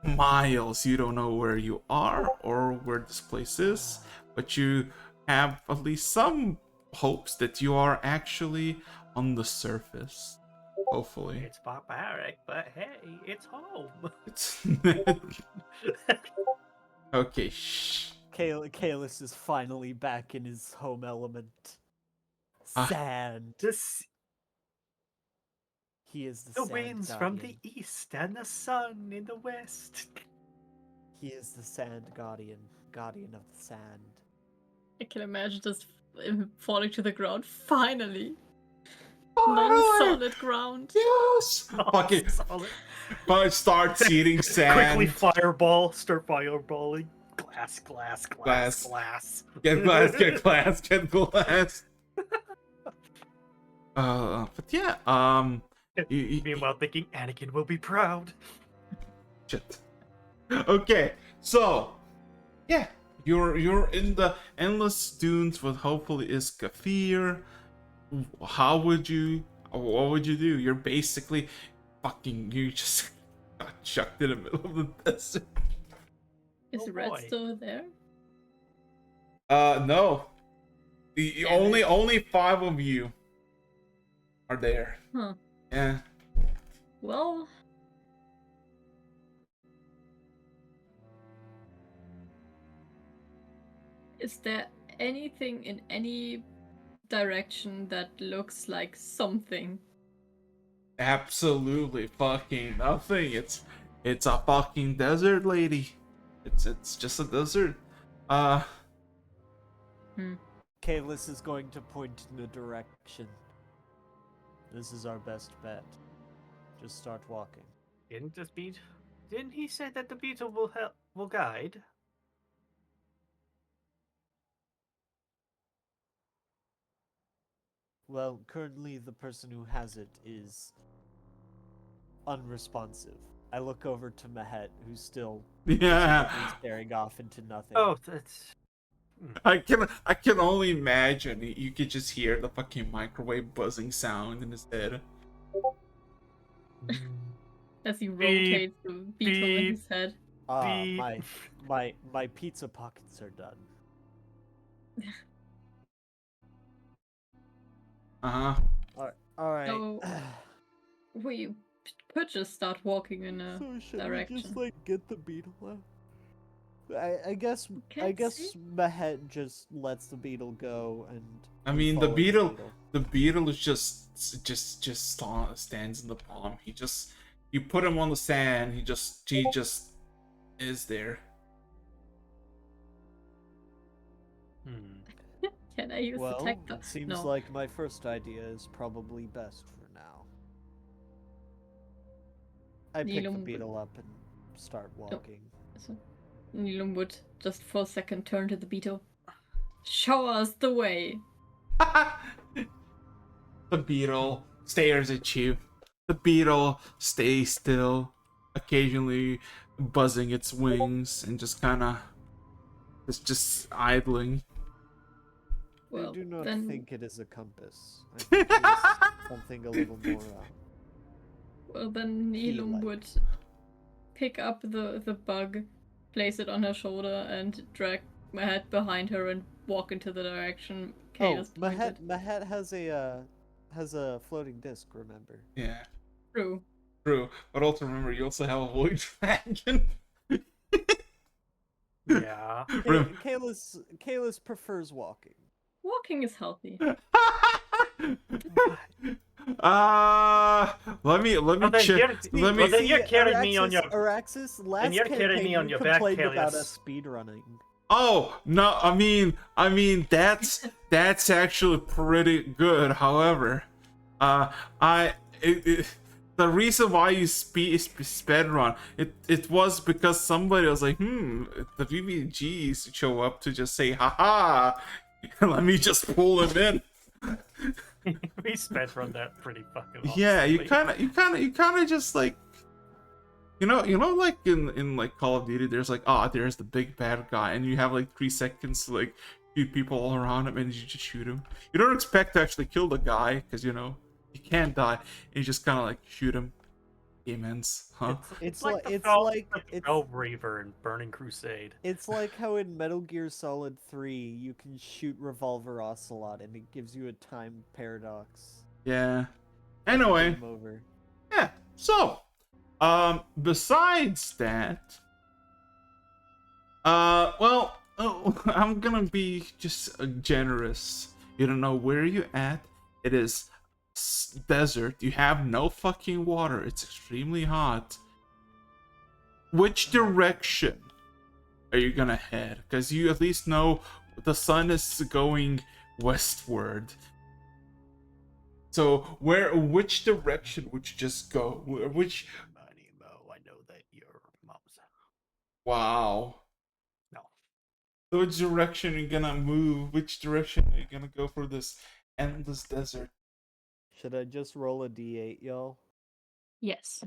miles. You don't know where you are or where this place is, but you have at least some hopes that you are actually on the surface. Hopefully. It's barbaric, but hey, it's home. It's okay, shh. Kalis is finally back in his home element. Ah. Sand. He is the The sand winds guardian. from the east and the sun in the west. He is the sand guardian of the sand. I can imagine just falling to the ground. Finally, Finally! solid ground. Yes! Fucking Solid. but starts eating sand. Quickly start fireballing. Glass. Get glass, get glass, get glass. But yeah, Meanwhile, thinking Anakin will be proud. shit. Okay, so yeah, you're in the endless dunes with hopefully is Kahfir. What would you do? You're basically you just got chucked in the middle of the desert. Is Oh, Red boy. still there? No. The Damn it. only 5 of you are there. Huh. Yeah. Well, is there anything in any direction that looks like something? Absolutely fucking nothing. It's a fucking desert, lady. It's just a desert. Kalis is going to point in a direction. This is our best bet. Just start walking. Didn't he say that the beetle will guide? Well, currently the person who has it is unresponsive. I look over to Mahet, who's still Yeah. staring off into nothing. Oh, that's I can only imagine you could just hear the fucking microwave buzzing sound in his head. As he rotates the beetle in beep. his head. beep. My pizza pockets are done. Uh-huh. All right. So we could just start walking in a So should direction. we just get the beetle out? I guess Can't see. Mahet just lets the beetle go, and I we mean, the follow beetle is just stands in the palm. You put him on the sand, he just is there. Can I use Well, detector? it seems No. like my first idea is probably best for now. I pick the Nilum would- beetle up and start walking. So Nilum would just for a second turn to the beetle. Show us the way. The beetle stares at you. The beetle stays still, occasionally buzzing its wings and just kind of It's just idling. Well, I do not then, think it is a compass. I think it is something a little more. well, then Nilum Key-like. would pick up the bug, place it on her shoulder, and drag Mahet behind her and walk into the direction Kayla's pointed. Mahet has a floating disc. Remember? Yeah, True. true. But also remember, you also have a void dragon. Yeah. Rem- Kalis prefers walking. Walking is healthy. Let me Well, then check. you're- Let me. well, then you're carrying me on your. Araxis, last you're carrying campaign me on you your back, complained about Kalis. us speedrunning. Oh no! I mean that's actually pretty good. However, the reason why you sped run it was because somebody was like, the VVGs show up to just say, haha, let me just pull them in. We sped run that pretty fucking. Yeah, you awesomely. kind of just like. You know, like in like Call of Duty, there's like, there's the big bad guy, and you have like 3 seconds to like shoot people all around him, and you just shoot him. You don't expect to actually kill the guy, because you know he can't die, and you just kind of like shoot him. Game ends, huh? It's like like the it's Fel- like the it's Fel Reaver and Burning Crusade. it's like how in Metal Gear Solid 3 you can shoot Revolver Ocelot and it gives you a time paradox. Yeah. Anyway, Game over. yeah. So, besides that, well, I'm gonna be just generous. You don't know where you at. It is desert. You have no fucking water. It's extremely hot. Which direction are you gonna head? Because you at least know the sun is going westward. So which direction would you just go? Which? I know that your mom's. Wow. No. So which direction are you gonna move? Which direction are you gonna go for this endless desert? Should I just roll a d8, y'all? Yes.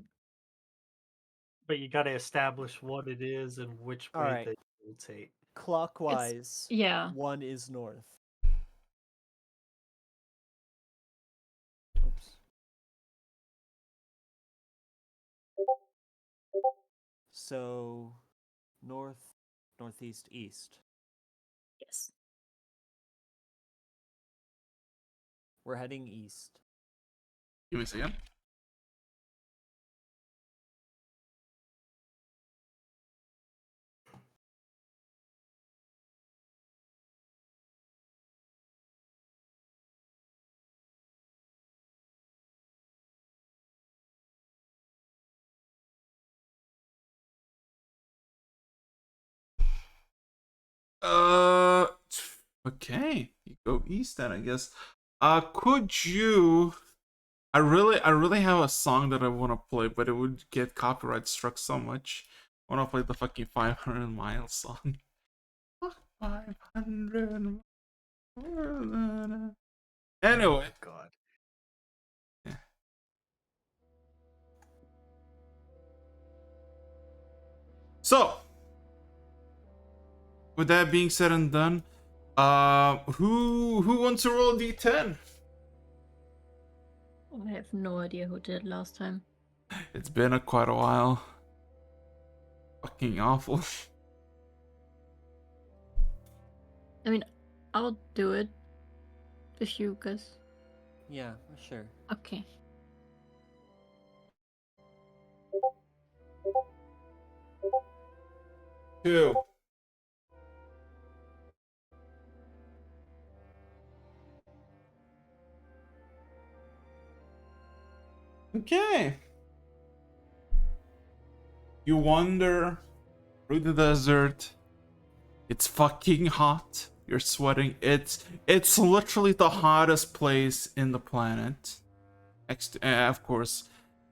But you gotta establish what it is and which way Alright. they rotate. Clockwise, Yeah. 1 is north. Oops. So, north, northeast, east. Yes. We're heading east. Give me a second. Okay. You go east then, I guess. Could you? I really have a song that I want to play, but it would get copyright struck so much. I want to play the fucking 500 Miles song. 500 miles. Anyway. Oh, God. So, with that being said and done, who wants to roll a d10? I have no idea who did last time. It's been quite a while. Fucking awful. I mean, I'll do it if you guys. Yeah, sure. Okay. Two. Okay. You wander through the desert. It's fucking hot. You're sweating. It's literally the hottest place in the planet. Next, to, of course,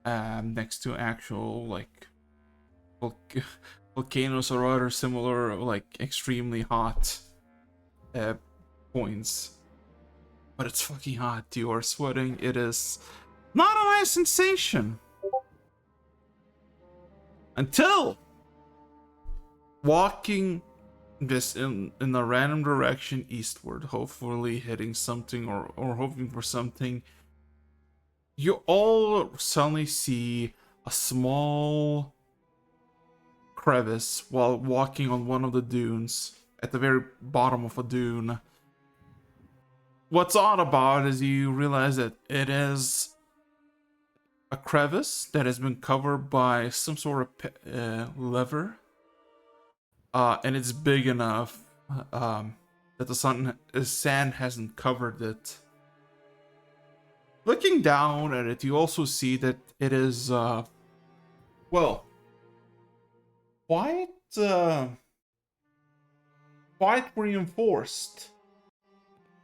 next to actual like volcanoes or other similar like extremely hot points. But it's fucking hot. You are sweating. It is not a nice sensation. Until walking just in a random direction eastward, hopefully hitting something or hoping for something. You all suddenly see a small crevice while walking on one of the dunes at the very bottom of a dune. What's odd about it is you realize that it is a crevice that has been covered by some sort of lever, and it's big enough that the sand hasn't covered it. Looking down at it, you also see that it is well, quite quite reinforced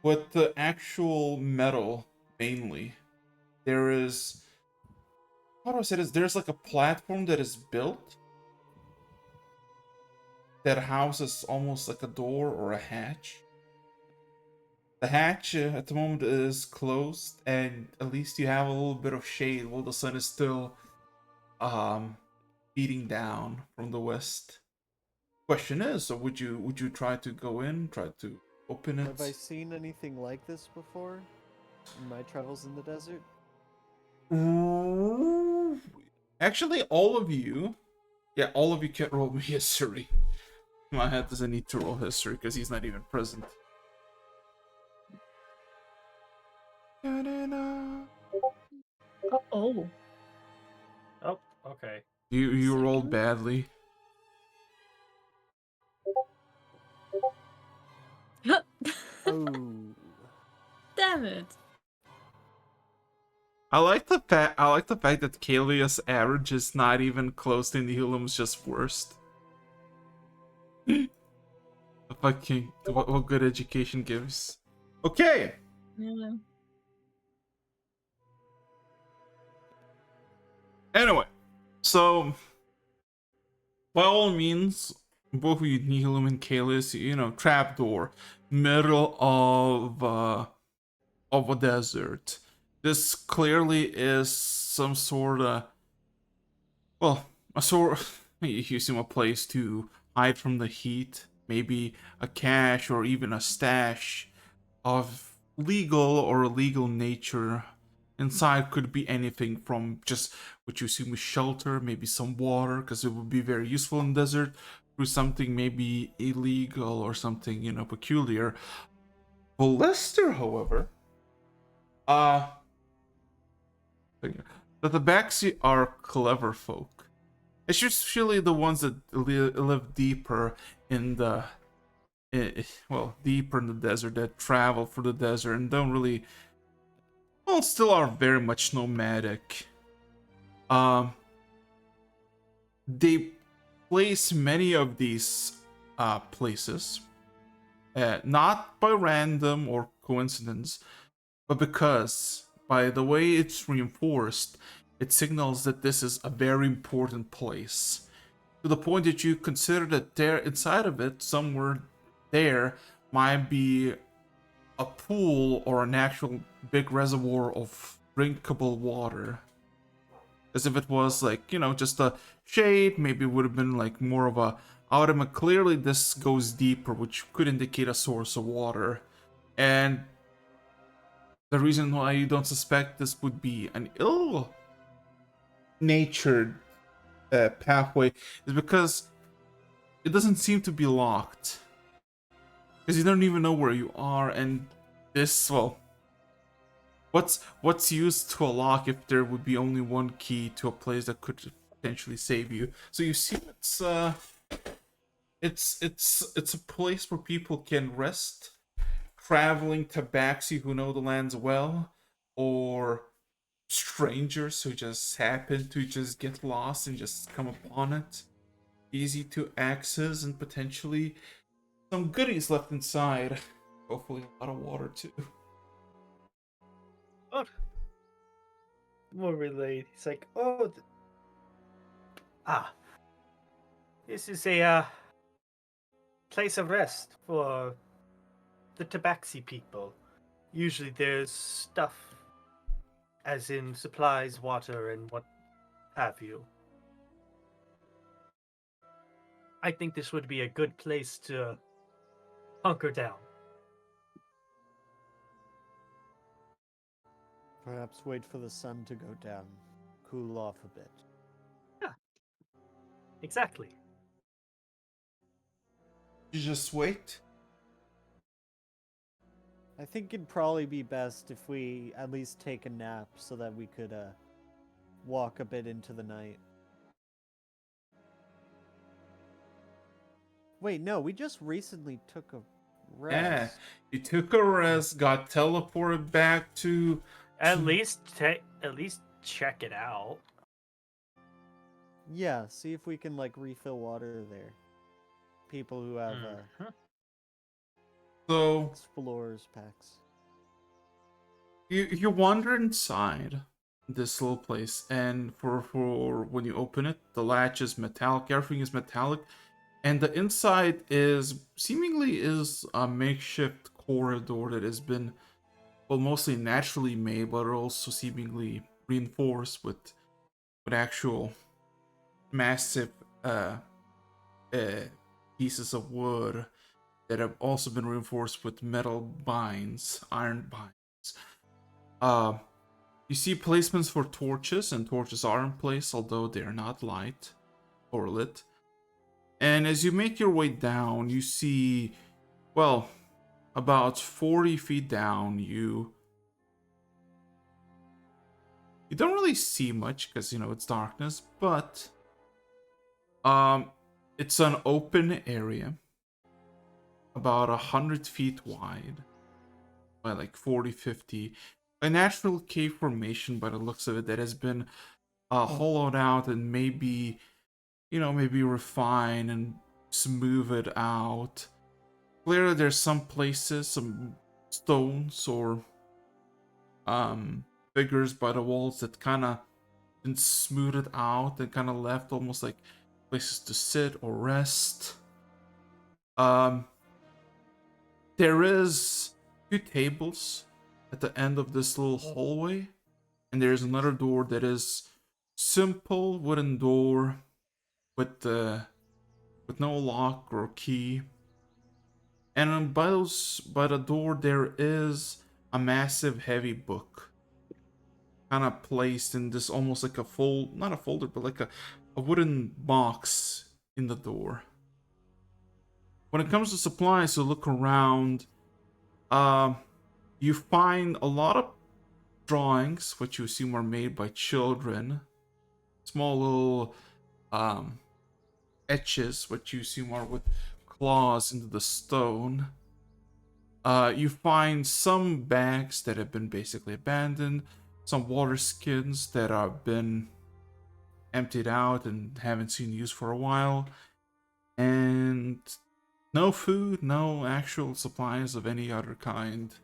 with the actual metal mainly. There is, how do I say this? There's like a platform that is built that houses almost like a door or a hatch. The hatch at the moment is closed, and at least you have a little bit of shade while the sun is still beating down from the west. Question is, so would you try to go in, try to open it? Have I seen anything like this before in my travels in the desert? Actually, all of you can roll me history. My head doesn't need to roll history because he's not even present. Oh. Oh, okay. You rolled Second. badly. Oh. Damn it. I like the fact that Kalia's average is not even close to Nihilum's, just worst. Fucking what good education gives. Okay. Yeah. Anyway, so by all means, both of you, Nihilum and Kalis, trapdoor, middle of a desert. This clearly is some sort of, well, a sort you seem a place to hide from the heat, maybe a cache or even a stash of legal or illegal nature. Inside could be anything from just what you assume is shelter, maybe some water, because it would be very useful in the desert, through something maybe illegal or something, peculiar. Ballester, however, the Tabaxi are clever folk. It's usually the ones that live deeper in the, deeper in the desert, that travel through the desert and don't really, well, still are very much nomadic. They place many of these places, not by random or coincidence, but because by the way it's reinforced, it signals that this is a very important place. To the point that you consider that there, inside of it, somewhere there, might be a pool or an actual big reservoir of drinkable water. As if it was like, just a shade, maybe it would have been like more of a autumn. Clearly this goes deeper, which could indicate a source of water. And the reason why you don't suspect this would be an ill-natured pathway is because it doesn't seem to be locked. Because you don't even know where you are, and this, well, what's used to a lock if there would be only one key to a place that could potentially save you? So you see, it's a place where people can rest, traveling tabaxi who know the lands well, or strangers who just happen to just get lost and just come upon it. Easy to access, and potentially some goodies left inside. Hopefully a lot of water too. What? More relayed. He's like, oh, this is a place of rest for the Tabaxi people. Usually there's stuff, as in supplies, water, and what have you. I think this would be a good place to hunker down. Perhaps wait for the sun to go down, cool off a bit. Yeah, exactly. You just wait. I think it'd probably be best if we at least take a nap so that we could walk a bit into the night. Wait, no, we just recently took a rest. Yeah, you took a rest, got teleported back to. At least check it out. Yeah, see if we can like refill water there. People who have Mhm. So explorers packs. you wander inside this little place, and for when you open it, the latch is metallic. Everything is metallic, and the inside is seemingly is a makeshift corridor that has been, well, mostly naturally made, but also seemingly reinforced with actual massive uh, pieces of wood that have also been reinforced with metal binds, iron binds. Uh, you see placements for torches, and torches are in place, although they are not light or lit. And as you make your way down, you see, well, about 40 feet down, you don't really see much because, you know, it's darkness, but it's an open area about 100 feet wide by like 40, 50. A natural cave formation by the looks of it that has been hollowed out and maybe, you know, maybe refine and smooth it out. Clearly there's some places, some stones or figures by the walls that kind of been smoothed out and kind of left almost like places to sit or rest. There is 2 tables at the end of this little hallway, and there's another door that is simple wooden door with no lock or key. And by the door there is a massive heavy book, kind of placed in this almost like a fold, not a folder, but like a wooden box in the door. When it comes to supplies, you look around. You find a lot of drawings, which you assume are made by children. Small little etches, which you assume are with claws into the stone. You find some bags that have been basically abandoned, some water skins that have been emptied out and haven't seen use for a while, and no food, no actual supplies of any other kind.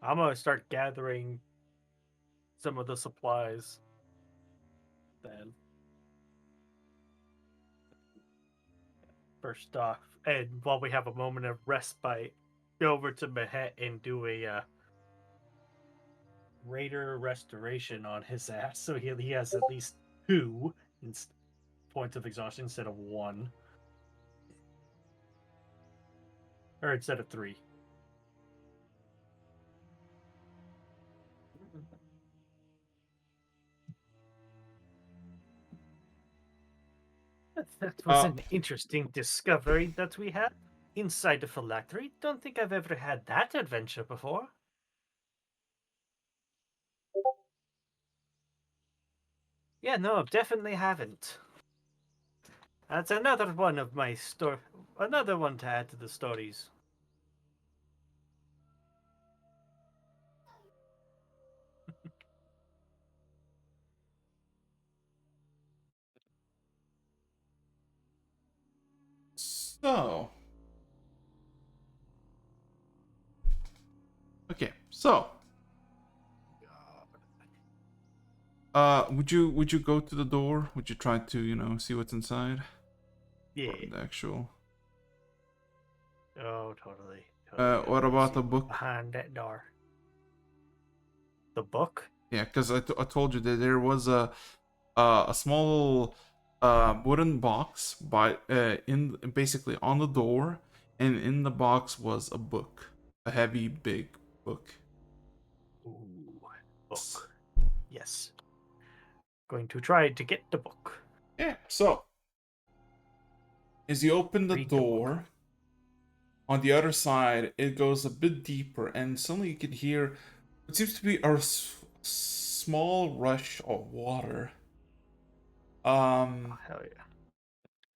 I'm gonna start gathering some of the supplies then. First off, and while we have a moment of respite, go over to Mahet and do a Raider restoration on his ass, so he has at least 2 points of exhaustion instead of 1, or instead of 3. That was an interesting discovery that we had inside the phylactery. Don't think I've ever had that adventure before. Yeah, no, definitely haven't. That's another one of my another one to add to the stories. So, okay, so Would you go to the door? Would you try to, see what's inside? Yeah. Or the actual. Oh, totally. What about See the what's book? behind that door? The book? Yeah, because I told you that there was a small wooden box in basically on the door, and in the box was a book, a heavy big book. Ooh, book. Yes. Going to try to get the book. Yeah. So as you open the Read the book. door, on the other side it goes a bit deeper, and suddenly you can hear what seems to be a small rush of water. Oh, hell yeah.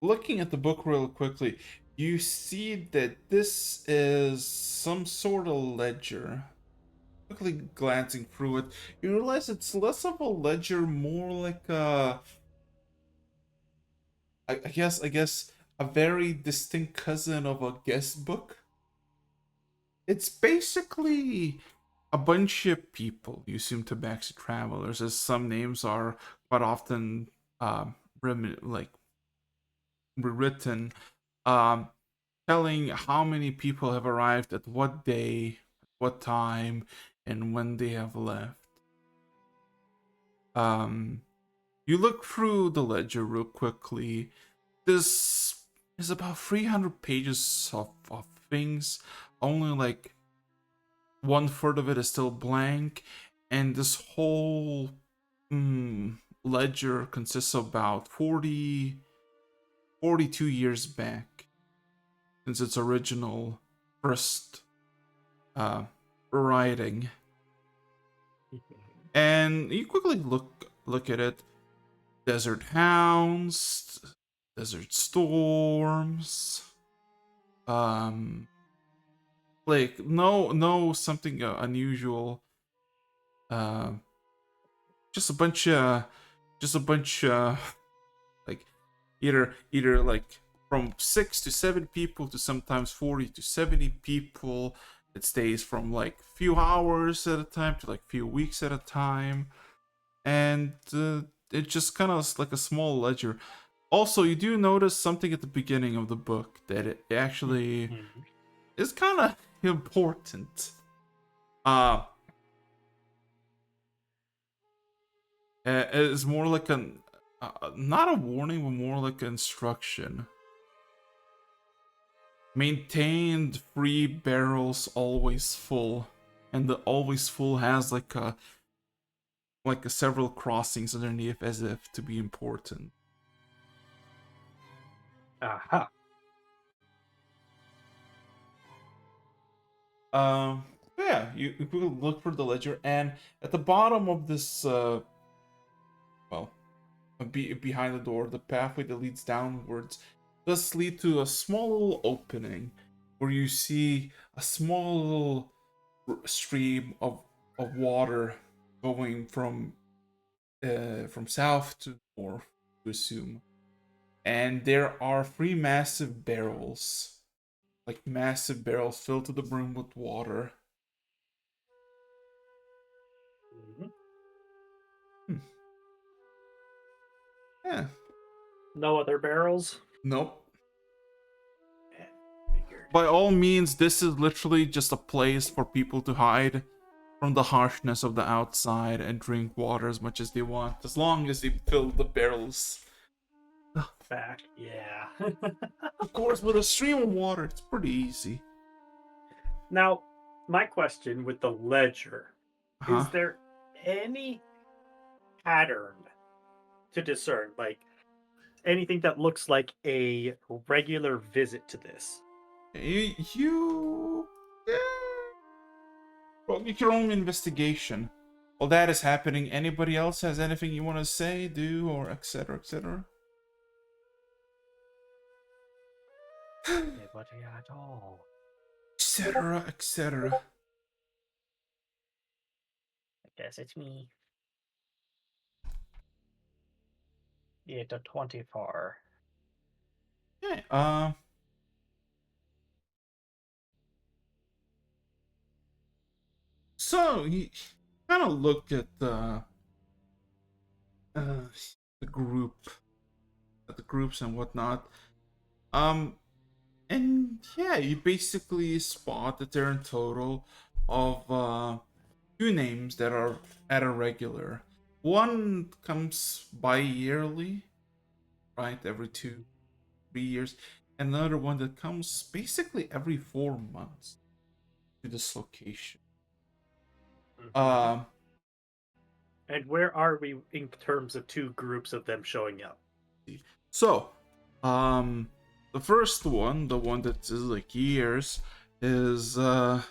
Looking at the book real quickly, you see that this is some sort of ledger. Quickly glancing through it, you realize it's less of a ledger, more like I guess a very distinct cousin of a guest book. It's basically a bunch of people you assume tabaxi travelers, as some names are quite often like rewritten, um, telling how many people have arrived at what day, what time, and when they have left. You look through the ledger real quickly. This is about 300 pages of things. Only like one third of it is still blank, and this whole ledger consists of about 42 years back since its original first writing. And you quickly look at it. Desert hounds, desert storms, like no something unusual. uh just a bunch like either like from 6 to 7 people to sometimes 40 to 70 people. It stays from like few hours at a time to like few weeks at a time, and it just kind of like a small ledger. Also, you do notice something at the beginning of the book that it actually Mhm. is kind of important. Uh, it's more like an not a warning, but more like an instruction. Maintained 3 barrels always full, and the always full has like a several crossings underneath as if to be important. Aha. Yeah, you could look for the ledger, and at the bottom of this, well, behind the door, the pathway that leads downwards does lead to a small little opening where you see a small little stream of water going from south to north, to assume. And there are 3 massive barrels, like massive barrels filled to the brim with water. Mhm. Hmm. Yeah. No other barrels? Nope. Yeah, figured. By all means, this is literally just a place for people to hide from the harshness of the outside and drink water as much as they want, as long as they fill the barrels. Back, yeah. Of course, with a stream of water, it's pretty easy. Now, my question with the ledger, Huh? is there any pattern to discern? Like anything that looks like a regular visit to this? You yeah. Well, make your own investigation. While that is happening, anybody else has anything you want to say, do, or etc., etc.? Anybody at all? Etc., etc. I guess it's me. Yeah, the 24. Yeah. So you kind of look at the uh, the group, the groups and whatnot. Um, and yeah, you basically spot that there are in total of two names that are at a regular. One comes bi-yearly, right? Every 2 3 years. And another one that comes basically every 4 months to this location. Mhm. And where are we in terms of two groups of them showing up? So, the first one, the one that is like years, is you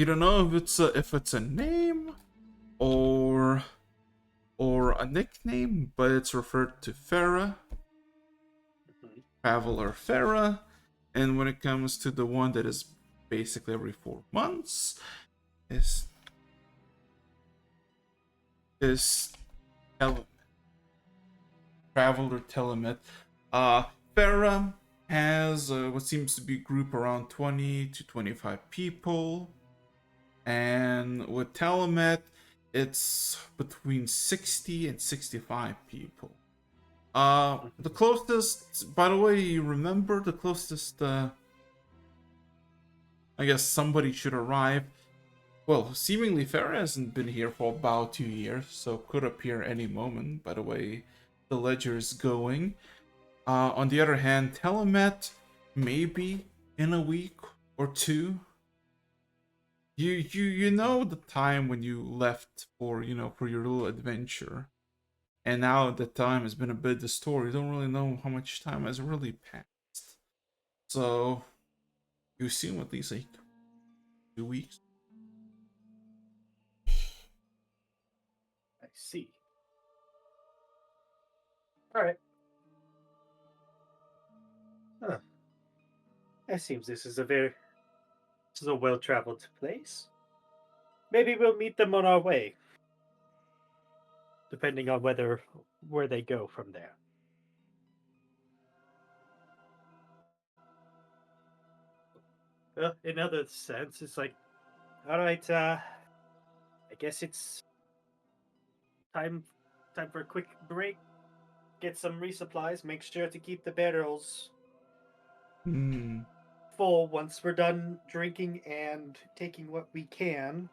don't know if it's a name or a nickname, but it's referred to Farah, Mhm. Traveler Farah. And when it comes to the one that is basically every 4 months, is is Traveler Telemet. Farah has what seems to be a group around 20 to 25 people. And with Telemet, it's between 60 and 65 people. The closest, by the way, you remember the closest, I guess somebody should arrive. Well, seemingly Farah hasn't been here for about 2 years, so could appear any moment, by the way the ledger is going. On the other hand, Telemet, maybe in a week or two. You know the time when you left for for your little adventure, and now the time has been a bit distorted. You don't really know how much time has really passed. So you assume at least like 2 weeks. I see. All right. Huh. It seems this is a well-traveled place. Maybe we'll meet them on our way, depending on where they go from there. In other sense, it's like, all right, I guess it's time for a quick break. Get some resupplies. Make sure to keep the barrels Hmm. full once we're done drinking and taking what we can.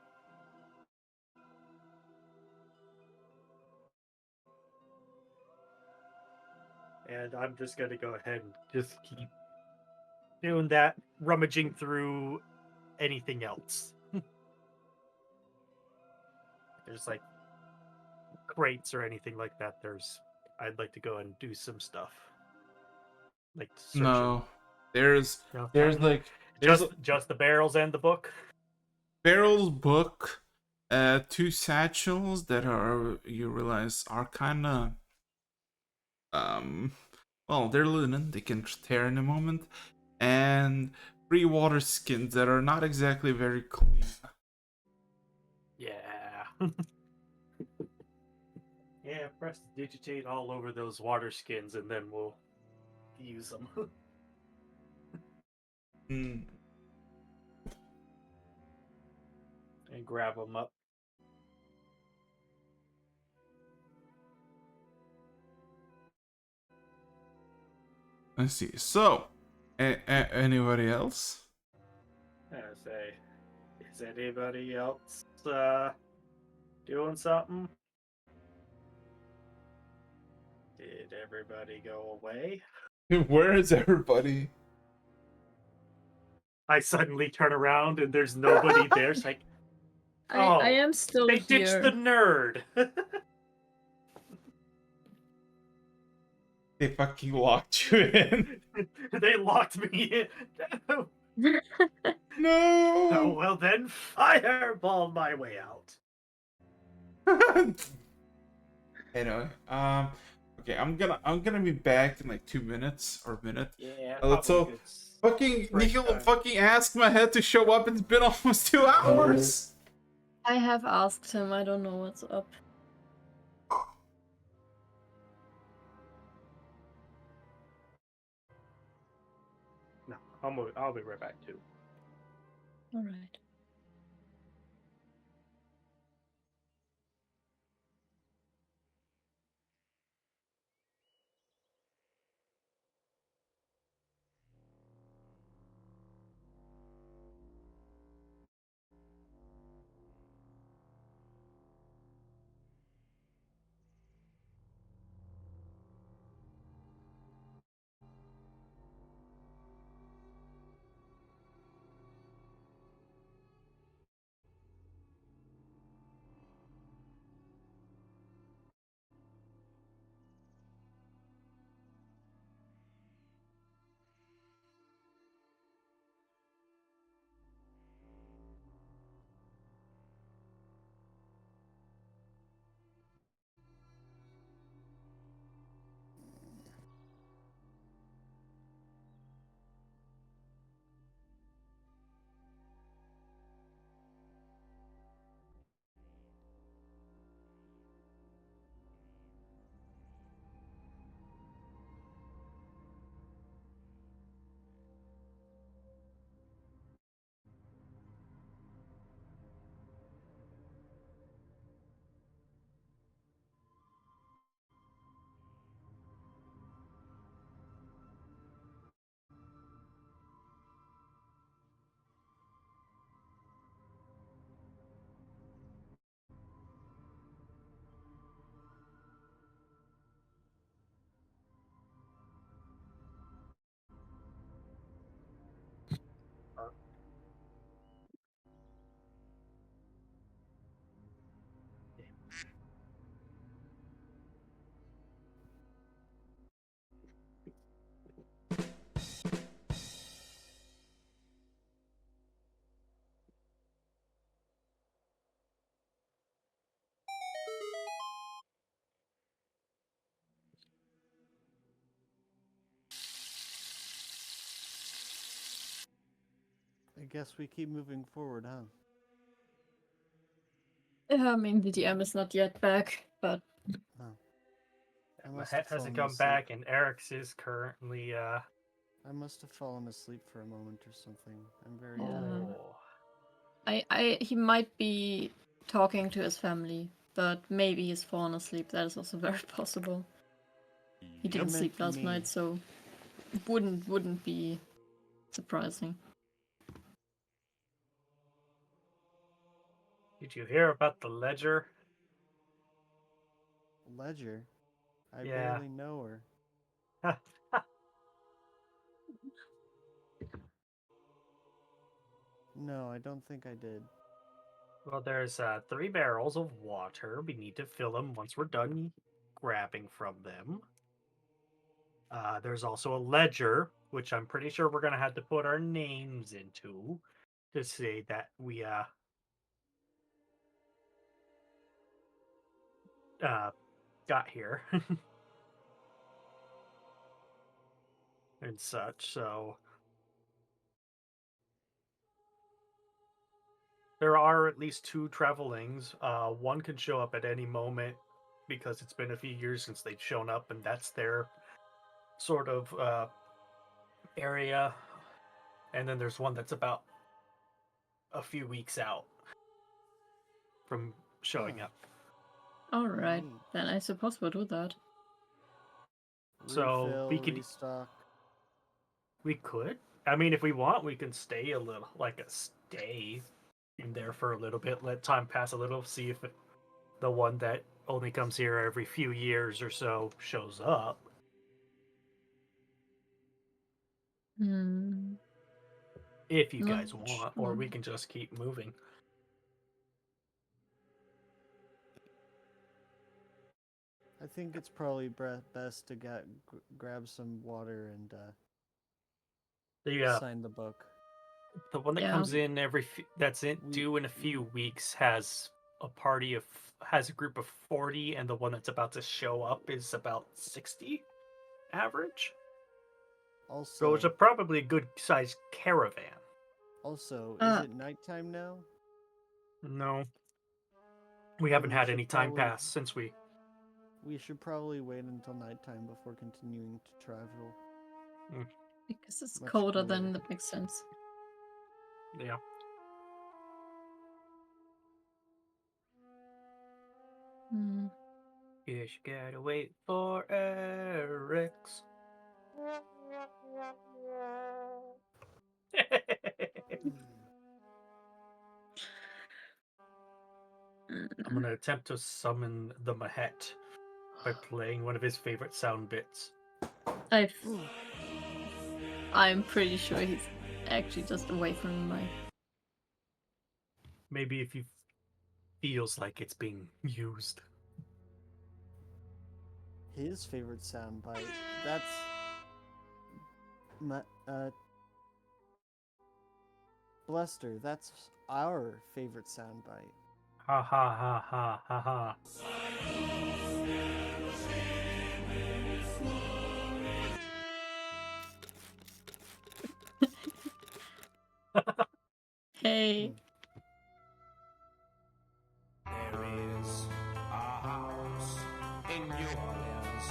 And I'm just gonna go ahead and just keep doing that, rummaging through anything else. There's like crates or anything like that. I'd like to go and do some stuff, like searching. No, there's No, there's nothing. like there's Just the barrels and the book. Barrel's book, two satchels that are you realize are kind of um well, they're linen, they can tear in a moment, and 3 water skins that are not exactly very clean. Yeah. Yeah, press digitate all over those water skins and then we'll use them. Hmm. And grab them up. Let's see. So, anybody else? I say, is anybody else doing something? Did everybody go away? Where is everybody? I suddenly turn around and there's nobody there. It's like, oh, I am still they ditched the here. nerd. They fucking locked you in. They locked me in. Oh, No. well then, fireball my way out. Anyway, okay, I'm gonna be back in like 2 minutes or a minute. Yeah, Let's probably hope good. fucking break Nico time. fucking asked my head to show up. It's been almost 2 hours. I have asked him. I don't know what's up. No, I'll be right back too. All right. guess we keep moving forward, huh? I mean, the DM is not yet back, but Oh. I My must head have hasn't fallen come asleep. back, and Eric's is currently I must have fallen asleep for a moment or something. I'm very tired. oh. he might be talking to his family, but maybe he's fallen asleep. That is also very possible. He I didn't meant sleep last me. night, so wouldn't be surprising. Did you hear about the ledger? Ledger? I Yeah. barely know her. No, I don't think I did. Well, there's 3 barrels of water. We need to fill them once we're done grabbing from them. There's also a ledger, which I'm pretty sure we're gonna have to put our names into to say that we got here and such. So there are at least 2 travelings. One can show up at any moment because it's been a few years since they've shown up, and that's their sort of area. And then there's one that's about a few weeks out from showing Huh. up. Alright, Neat. then I suppose we'll do that. So Refill, we could restock. we could. I mean, if we want, we can stay a little, like a stay in there for a little bit, let time pass a little, see if the one that only comes here every few years or so shows up. Hmm. If you Not guys want, or sure. we can just keep moving. I think it's probably best to grab some water and The sign the book. the one that Yeah. comes in that's due in a few we- weeks has a group of 40, and the one that's about to show up is about 60 average. So it's Also, probably a good sized caravan. is Uh, it nighttime now? No, we Then haven't we had should any time probably- pass since we. We should probably wait until nighttime before continuing to travel. because it's Much colder, cooler. then that makes sense. Yeah. Hmm. Guess you gotta wait for Eric's. I'm gonna attempt to summon the Mahet by playing one of his favorite sound bits. I'm pretty sure he's actually just away from the mic. Maybe if he feels like it's being used. His favorite soundbite. That's Bluster. That's our favorite soundbite. Ha ha ha ha ha ha. Hey. There is a house in New Orleans.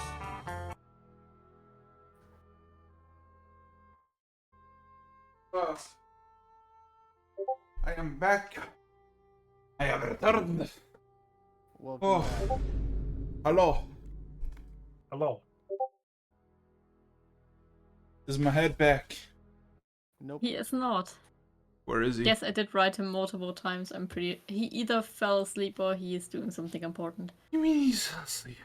I am back. I have returned. Welcome Oh, back. hello. Hello. Is my head back? Nope. He is not. Where is he? Yes, I did write him multiple times. He either fell asleep or he is doing something important. You mean he's asleep?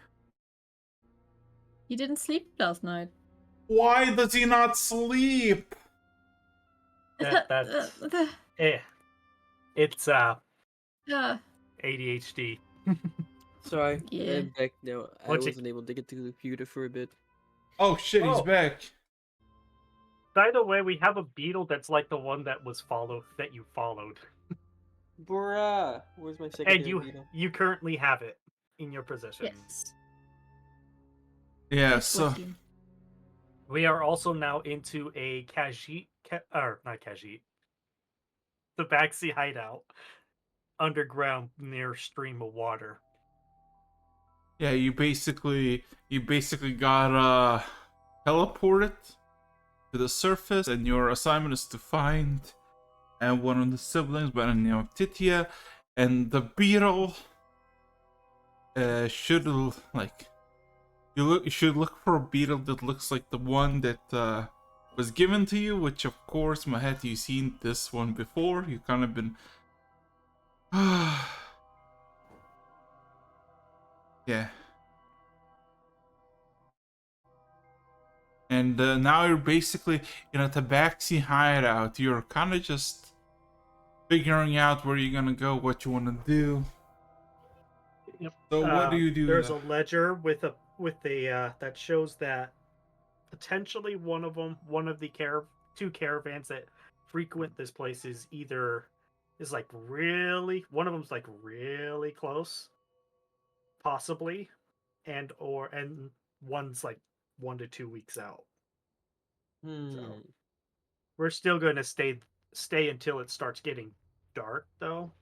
He didn't sleep last night. Why does he not sleep? That's it's Yeah. ADHD. Sorry, Yeah. I'm back now. I What'd you- wasn't able to get to the computer for a bit. Oh shit, he's Oh. back. By the way, we have a beetle that's like the one that you followed. Bruh, where's my And secondary beetle? you currently have it in your possession. Yes. Yeah, It's so with you. We are also now into a Khajiit, or not Khajiit, backseat hideout underground near stream of water. Yeah, you basically got teleported to the surface, and your assignment is to find one of the siblings by the name of Titia, and the beetle should like you should look for a beetle that looks like the one that was given to you, which of course, Mahet, you've seen this one before. You kind of been yeah. And now you're basically in a tabaxi hideout. You're kind of just figuring out where you're gonna go, what you want to do. Yep. So what do you do? There's a ledger with a that shows that potentially one of the two caravans that frequent this place is like really, one of them's like really close, possibly, and one's like 1 to 2 weeks out. So we're still going to stay until it starts getting dark, though,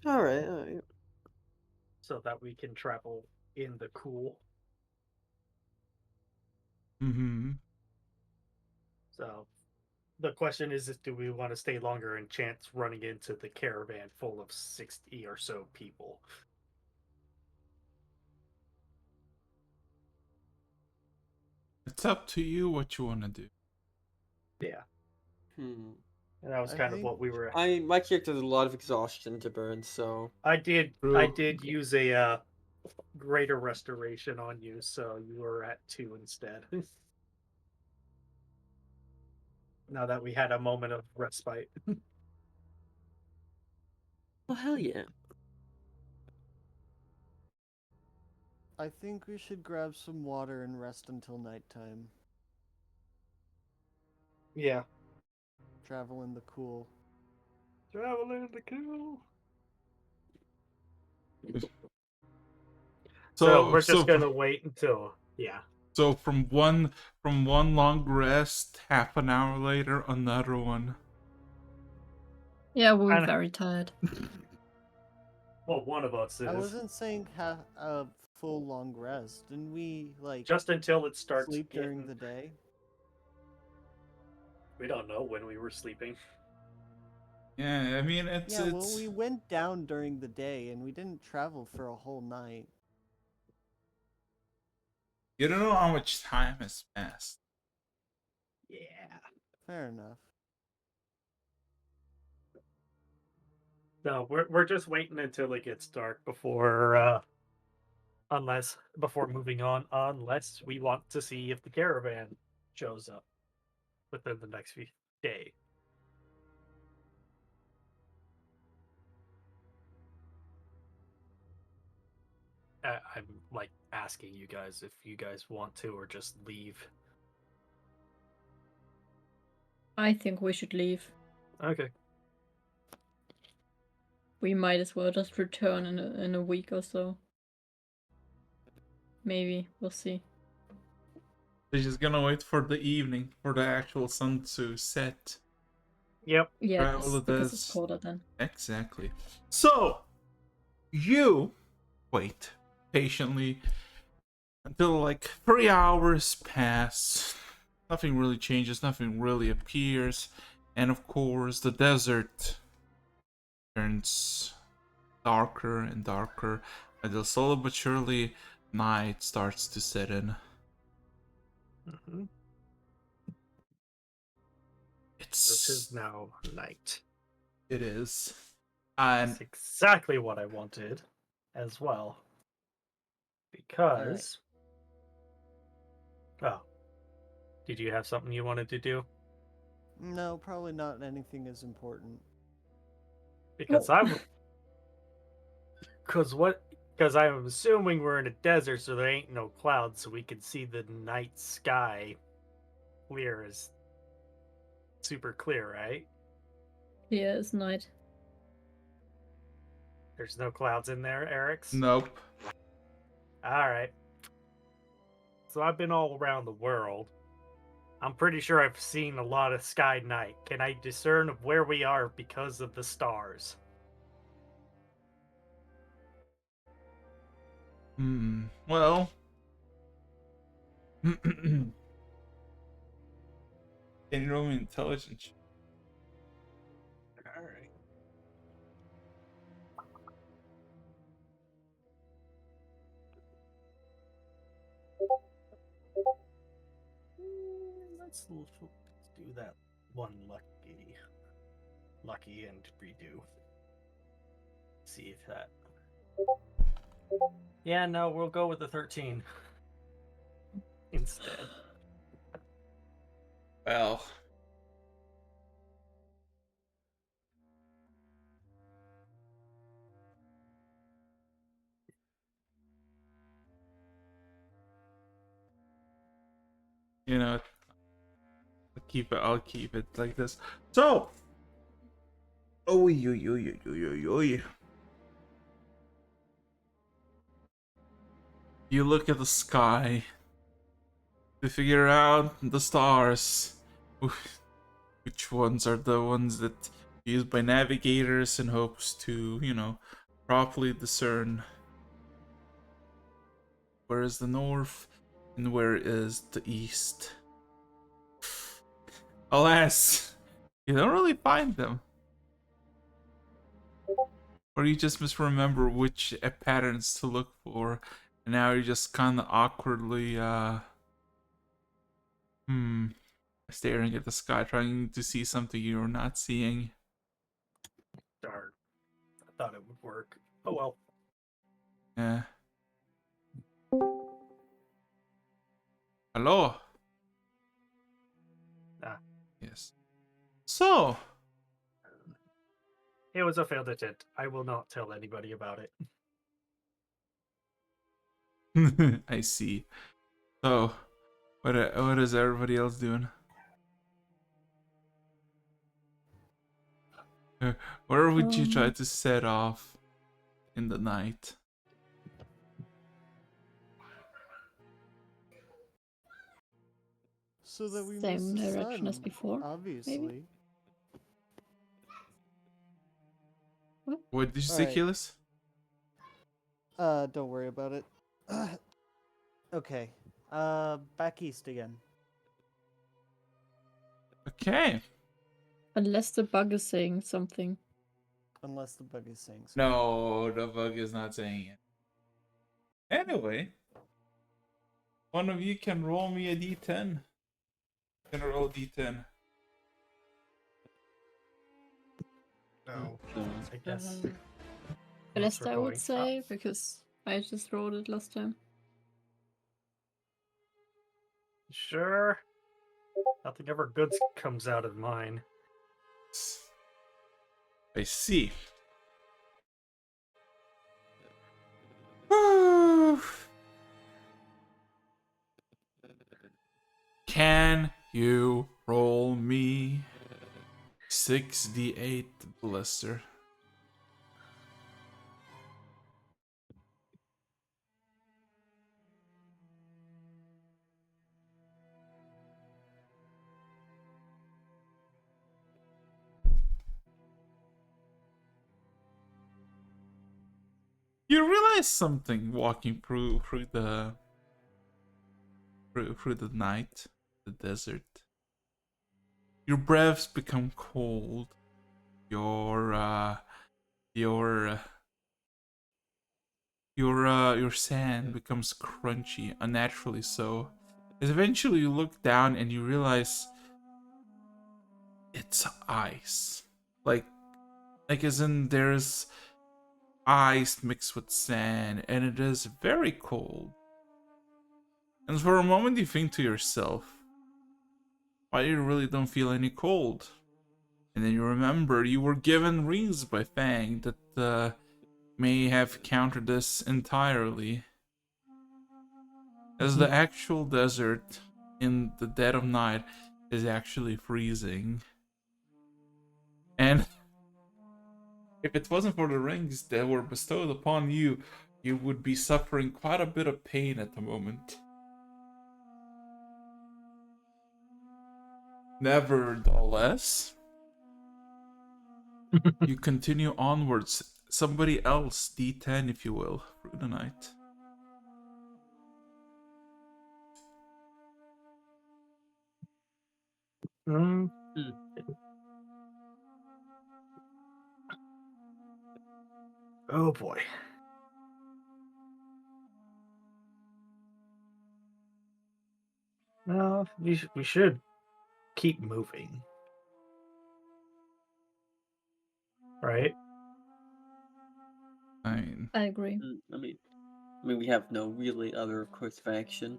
All right. so that we can travel in the cool. Mm-hmm. So the question is do we want to stay longer and chance running into the caravan full of 60 or so people? It's up to you what you want to do. Yeah. Hmm. And that was I kind of think- what we were. My character has a lot of exhaustion to burn, so I did True. use a greater restoration on you, so you were at 2 instead. Now that we had a moment of respite. well, hell yeah. I think we should grab some water and rest until nighttime. Yeah. Travel in the cool. Travel in the cool. So we're just gonna wait until So from one long rest, half an hour later, another one. Yeah, we were Kinda- very tired. Well, one of us I is. wasn't saying a full long rest. Didn't we like Just until it starts sleep during getting- the day? We don't know when we were sleeping. Yeah, I mean it's Yeah, well, we went down during the day and we didn't travel for a whole night. you don't know how much time has passed. Yeah. Fair enough. No, we're just waiting until it gets dark before before moving on, unless we want to see if the caravan shows up within the next few day. I'm like asking you guys if you guys want to or just leave. I think we should leave. Okay. We might as well just return in a week or so. Maybe. We'll see. They're just gonna wait for the evening for the actual sun to set. Yep. Yeah, Travel it because is. it's colder then. Exactly. So you wait patiently until like 3 hours pass. Nothing really changes, nothing really appears, and of course the desert turns darker and darker until slowly but surely night starts to set in. Mm-hmm. This is It's now night. it is. And That's exactly what I wanted as well. Because oh. Did you have something you wanted to do? No, probably not anything as important. Because because I'm assuming we're in a desert, so there ain't no clouds, so we can see the night sky clear as super clear, right? Yeah, it's night. There's no clouds in there, Eric's? nope. Alright. So I've been all around the world. I'm pretty sure I've seen a lot of sky night. Can I discern of where we are because of the stars? Well. Can you roll me intelligence? Alright. Let's do that one lucky and redo. See if that. Yeah, no, we'll go with the 13 instead. Well. You know, I'll keep it like this. So, you look at the sky to figure out the stars. Which ones are the ones that used by navigators in hopes to, properly discern where is the north and where is the east. Alas, you don't really find them. Or you just misremember which patterns to look for, and now you're just kind of awkwardly, staring at the sky, trying to see something you're not seeing. Darn. I thought it would work. Oh well. Yeah. Hello? Ah. Yes. So, It was a failed attempt. I will not tell anybody about it. I see. So, what is everybody else doing? Where would you try to set off in the night? So that we Same miss the direction as sun, before, obviously. What did you say, Alright. Keyless? Don't worry about it. Okay. Back east again. Okay. Unless the bug is saying something. Unless the bug is saying so. No, the bug is not saying it. Anyway, one of you can roll me a d10. Can roll a d10. No. No. I guess. Best we're I would going say, because I just rolled it last time. Sure. Nothing ever good comes out of mine. I see. Can you roll me 6d8 blister? You realize something walking through the night, the desert. Your breaths become cold. Your sand becomes crunchy, unnaturally so. As eventually you look down and you realize it's ice. Like as in there's ice mixed with sand, and it is very cold. And for a moment you think to yourself, why you really don't feel any cold? And then you remember you were given rings by Fang that may have countered this entirely. As the actual desert in the dead of night is actually freezing. And if it wasn't for the rings that were bestowed upon you, you would be suffering quite a bit of pain at the moment. Nevertheless, you continue onwards. Somebody else, D10 if you will, through the night. Mm, oh boy. No, we should keep moving. Right? Fine. I agree. I mean, we have no really other course of action.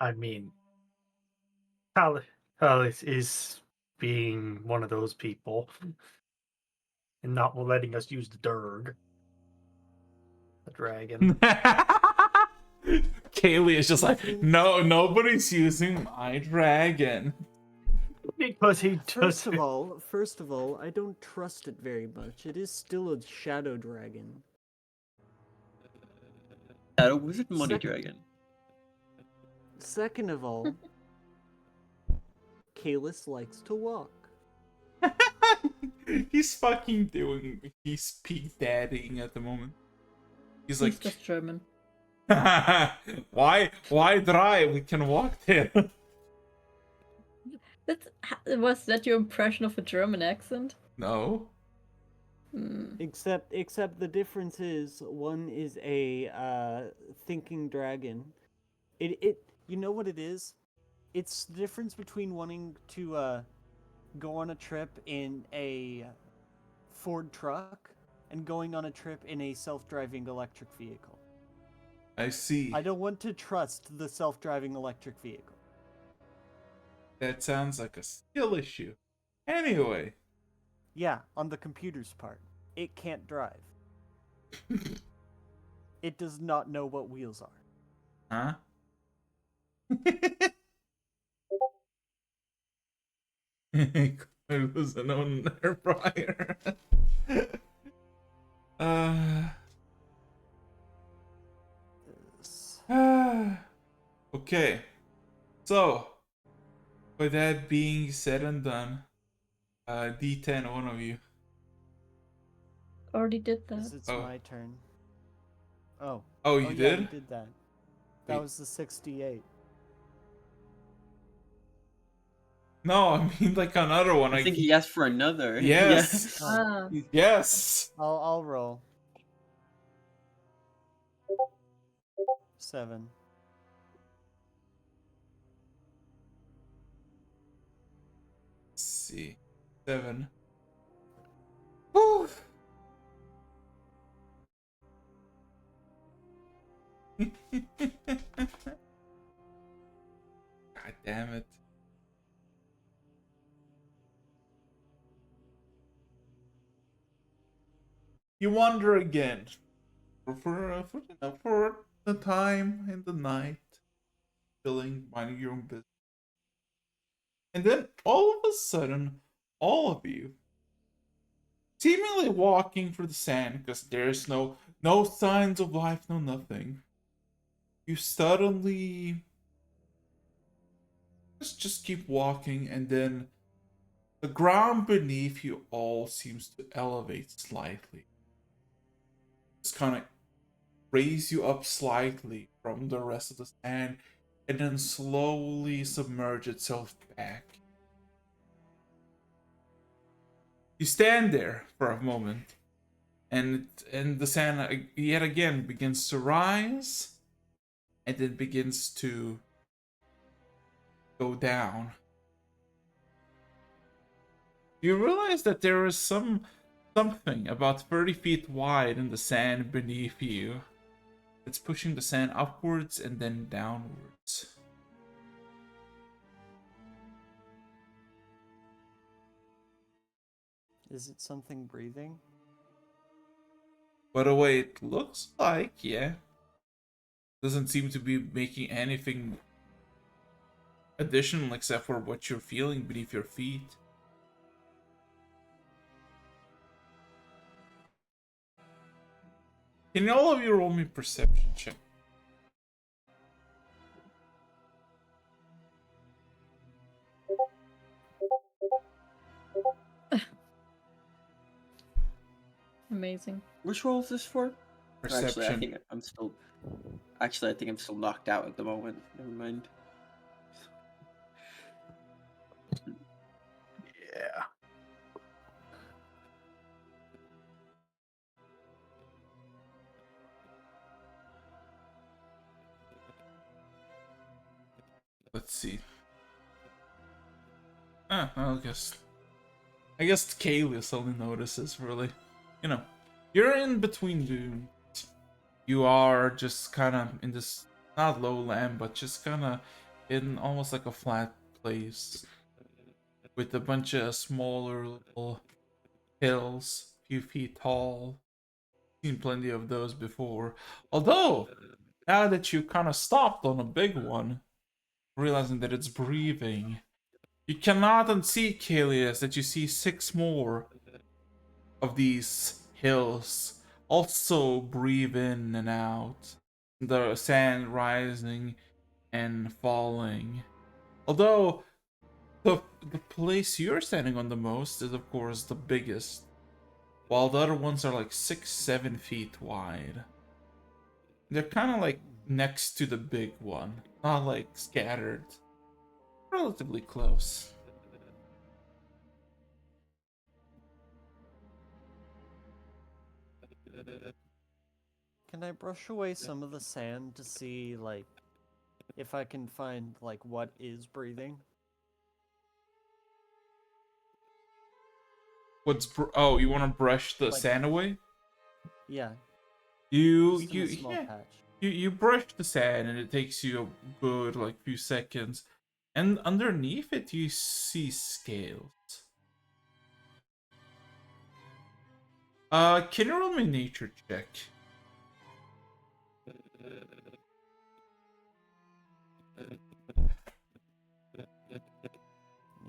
I mean, Alice is being one of those people and not letting us use the Durg, the dragon. Kaylee is just like, no, nobody's using my dragon. Because he First does. of all, I don't trust it very much. It is still a shadow dragon. Shadow Wizard Money Sec- Dragon. Second of all, Kalis likes to walk. He's fucking doing. He's peak daddying at the moment. He's like, He's just German. why drive? We can walk there. Was that your impression of a German accent? No. Hmm. Except the difference is one is a thinking dragon. It you know what it is? It's the difference between wanting to go on a trip in a Ford truck and going on a trip in a self-driving electric vehicle. I see. I don't want to trust the self-driving electric vehicle. That sounds like a skill issue. Anyway. Yeah, on the computer's part. It can't drive. It does not know what wheels are. Huh? It was an own air fryer. Okay. So, with that being said and done, D10, one of you. Already did Is that. it's Oh. my turn. Oh. Oh, you Yeah, did? you did that. That Wait. was the 68. No, I mean like another one. I think he asked for another. Yes. Ah, Yes. I'll roll. 7. Let's see. 7. Woo. God damn it. You wander again for the time in the night, chilling, minding your own business. And then all of a sudden, all of you, seemingly walking through the sand because there's no signs of life, no nothing. You suddenly just keep walking, and then the ground beneath you all seems to elevate slightly. Just kind of raise you up slightly from the rest of the sand, and then slowly submerge itself back. You stand there for a moment, and the sand yet again begins to rise, and then begins to go down. You realize that there is something about 30 feet wide in the sand beneath you. It's pushing the sand upwards and then downwards. Is it something breathing? By the way, it looks like, yeah. Doesn't seem to be making anything additional except for what you're feeling beneath your feet. Can all of you roll me perception check? Amazing. Which role is this for? Actually, I Perception. think I'm still. Actually, I think I'm still knocked out at the moment. Never mind. Yeah. Let's see. I guess Kalis only notices, really. You know, you're in between dunes. You are just kind of in this, not lowland, but just kind of in almost like a flat place with a bunch of smaller little hills, few feet tall. Seen plenty of those before. Although, now that you kind of stopped on a big one, realizing that it's breathing, you cannot unsee, Kalias, that you see 6 more of these hills also breathe in and out. The sand rising and falling. Although, the place you're standing on the most is, of course, the biggest. While the other ones are like 6-7 feet wide. They're kind of like next to the big one, not like scattered. Relatively close. Can I brush away some of the sand to see, like, if I can find, like, what is breathing? Oh, you want to brush the Like- sand away? Yeah, You just in a small patch. you brush the sand and it takes you a good like few seconds, and underneath it you see scales. Can you roll me a nature check?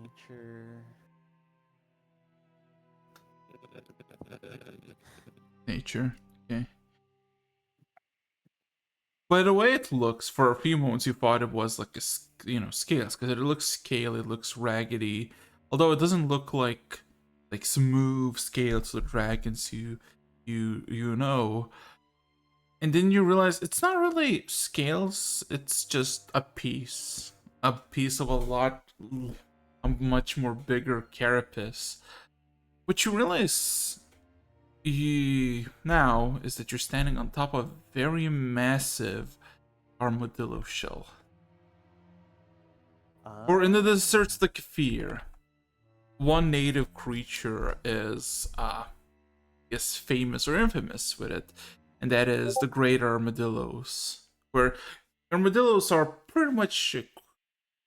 Nature. Nature. Okay. By the way it looks, for a few moments you thought it was like scales, because it looks scaly, it looks raggedy. Although it doesn't look like smooth scales the dragons you know. And then you realize it's not really scales, it's just a piece of a much more bigger carapace. What you realize now is that you're standing on top of a very massive armadillo shell. Or in the deserts, the Kahfir, one native creature is famous or infamous with it, and that is the great armadillos. Where armadillos are pretty much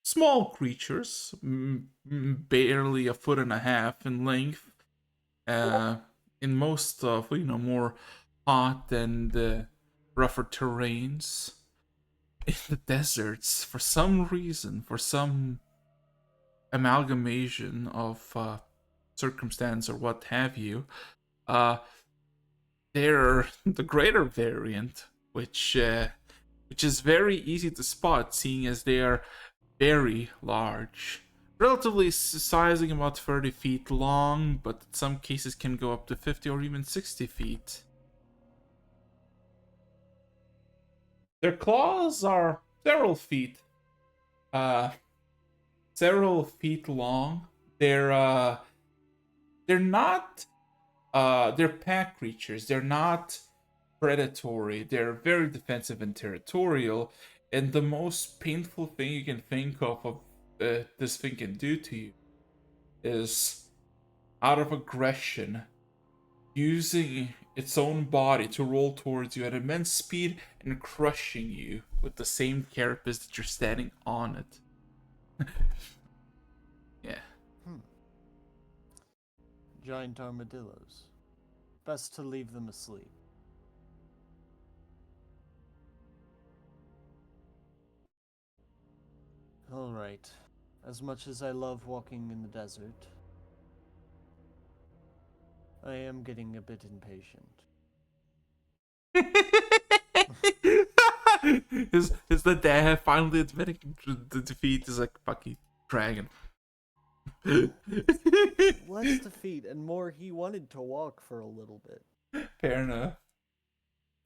small creatures, barely a foot and a half in length. In most of more hot and rougher terrains. In the deserts, for some reason, for some amalgamation of circumstance or what have you, they're the greater variant, which is very easy to spot, seeing as they are very large. Relatively sizing about 30 feet long, but in some cases can go up to 50 or even 60 feet. Their claws are several feet long. They're not they're pack creatures. They're not predatory. They're very defensive and territorial. And the most painful thing you can think of this thing can do to you is, out of aggression, using its own body to roll towards you at immense speed and crushing you with the same carapace that you're standing on it. Yeah. Giant armadillos. Best to leave them asleep. Alright. As much as I love walking in the desert, I am getting a bit impatient. is the dad finally admitting the defeat is like fucking dragon? Less defeat and more he wanted to walk for a little bit. Fair enough.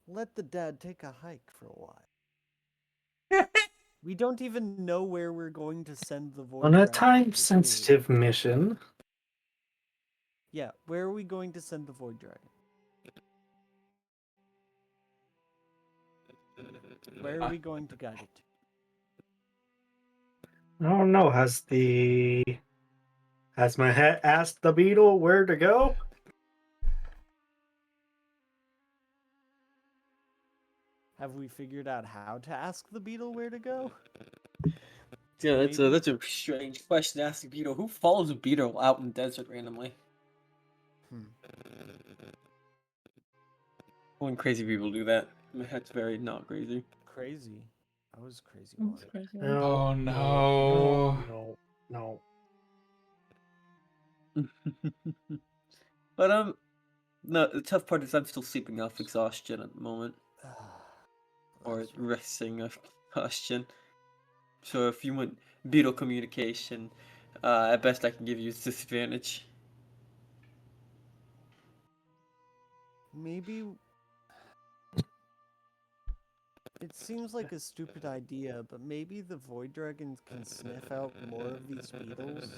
Let the dad take a hike for a while. We don't even know where we're going to send the void On a dragon for food. time-sensitive mission. Yeah, where are we going to send the void dragon? Where are we going to guide it to? I don't know. Has my hat asked the beetle where to go? Have we figured out how to ask the beetle where to go? Yeah, Maybe. that's a strange question to ask a beetle. Who follows a beetle out in the desert randomly? Only crazy people do that. That's very not crazy. Crazy. I was crazy That's once. crazy. Oh, no. No. But no, the tough part is I'm still sleeping off exhaustion at the moment, or That's right. resting off exhaustion. So if you want beetle communication, at best I can give you is disadvantage. Maybe. It seems like a stupid idea, but maybe the void dragon can sniff out more of these beetles.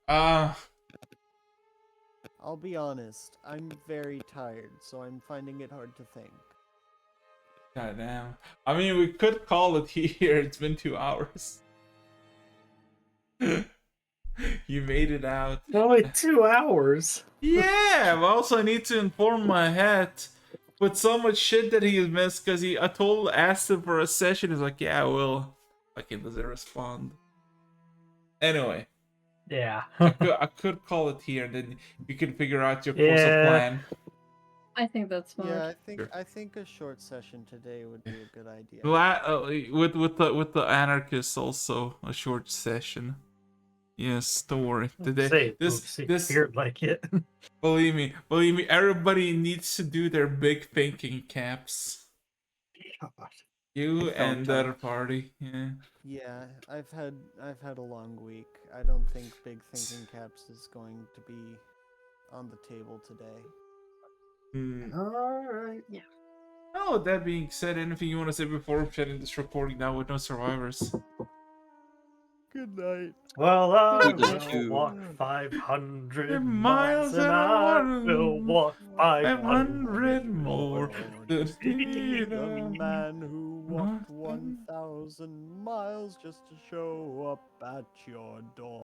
Uh, I'll be honest, I'm very tired, so I'm finding it hard to think. goddamn. I mean, we could call it here. It's been 2 hours. You made it out. Only 2 hours. Yeah, but also I need to inform my hat with so much shit that he missed because asked him for a session. He's like, yeah, I will. Fucking doesn't respond. Anyway, Yeah. I could call it here, and then you can figure out your course of Yeah. plan. I think that's smart. Yeah, Sure. I think a short session today would be a good idea. With the anarchists also a short session. Yes, don't worry. Today, this appeared like it. believe me, everybody needs to do their big thinking caps. God. You I found and the time. other party, yeah. Yeah, I've had a long week. I don't think Big Thinking Caps is going to be on the table today. Alright. Oh, that being said, anything you want to say before shutting this recording down with no survivors? Good night. Well, I Good luck will to- walk 500 miles miles, and I will walk 500 500 more. To see The the man who walked 1,000 miles just to show up at your door.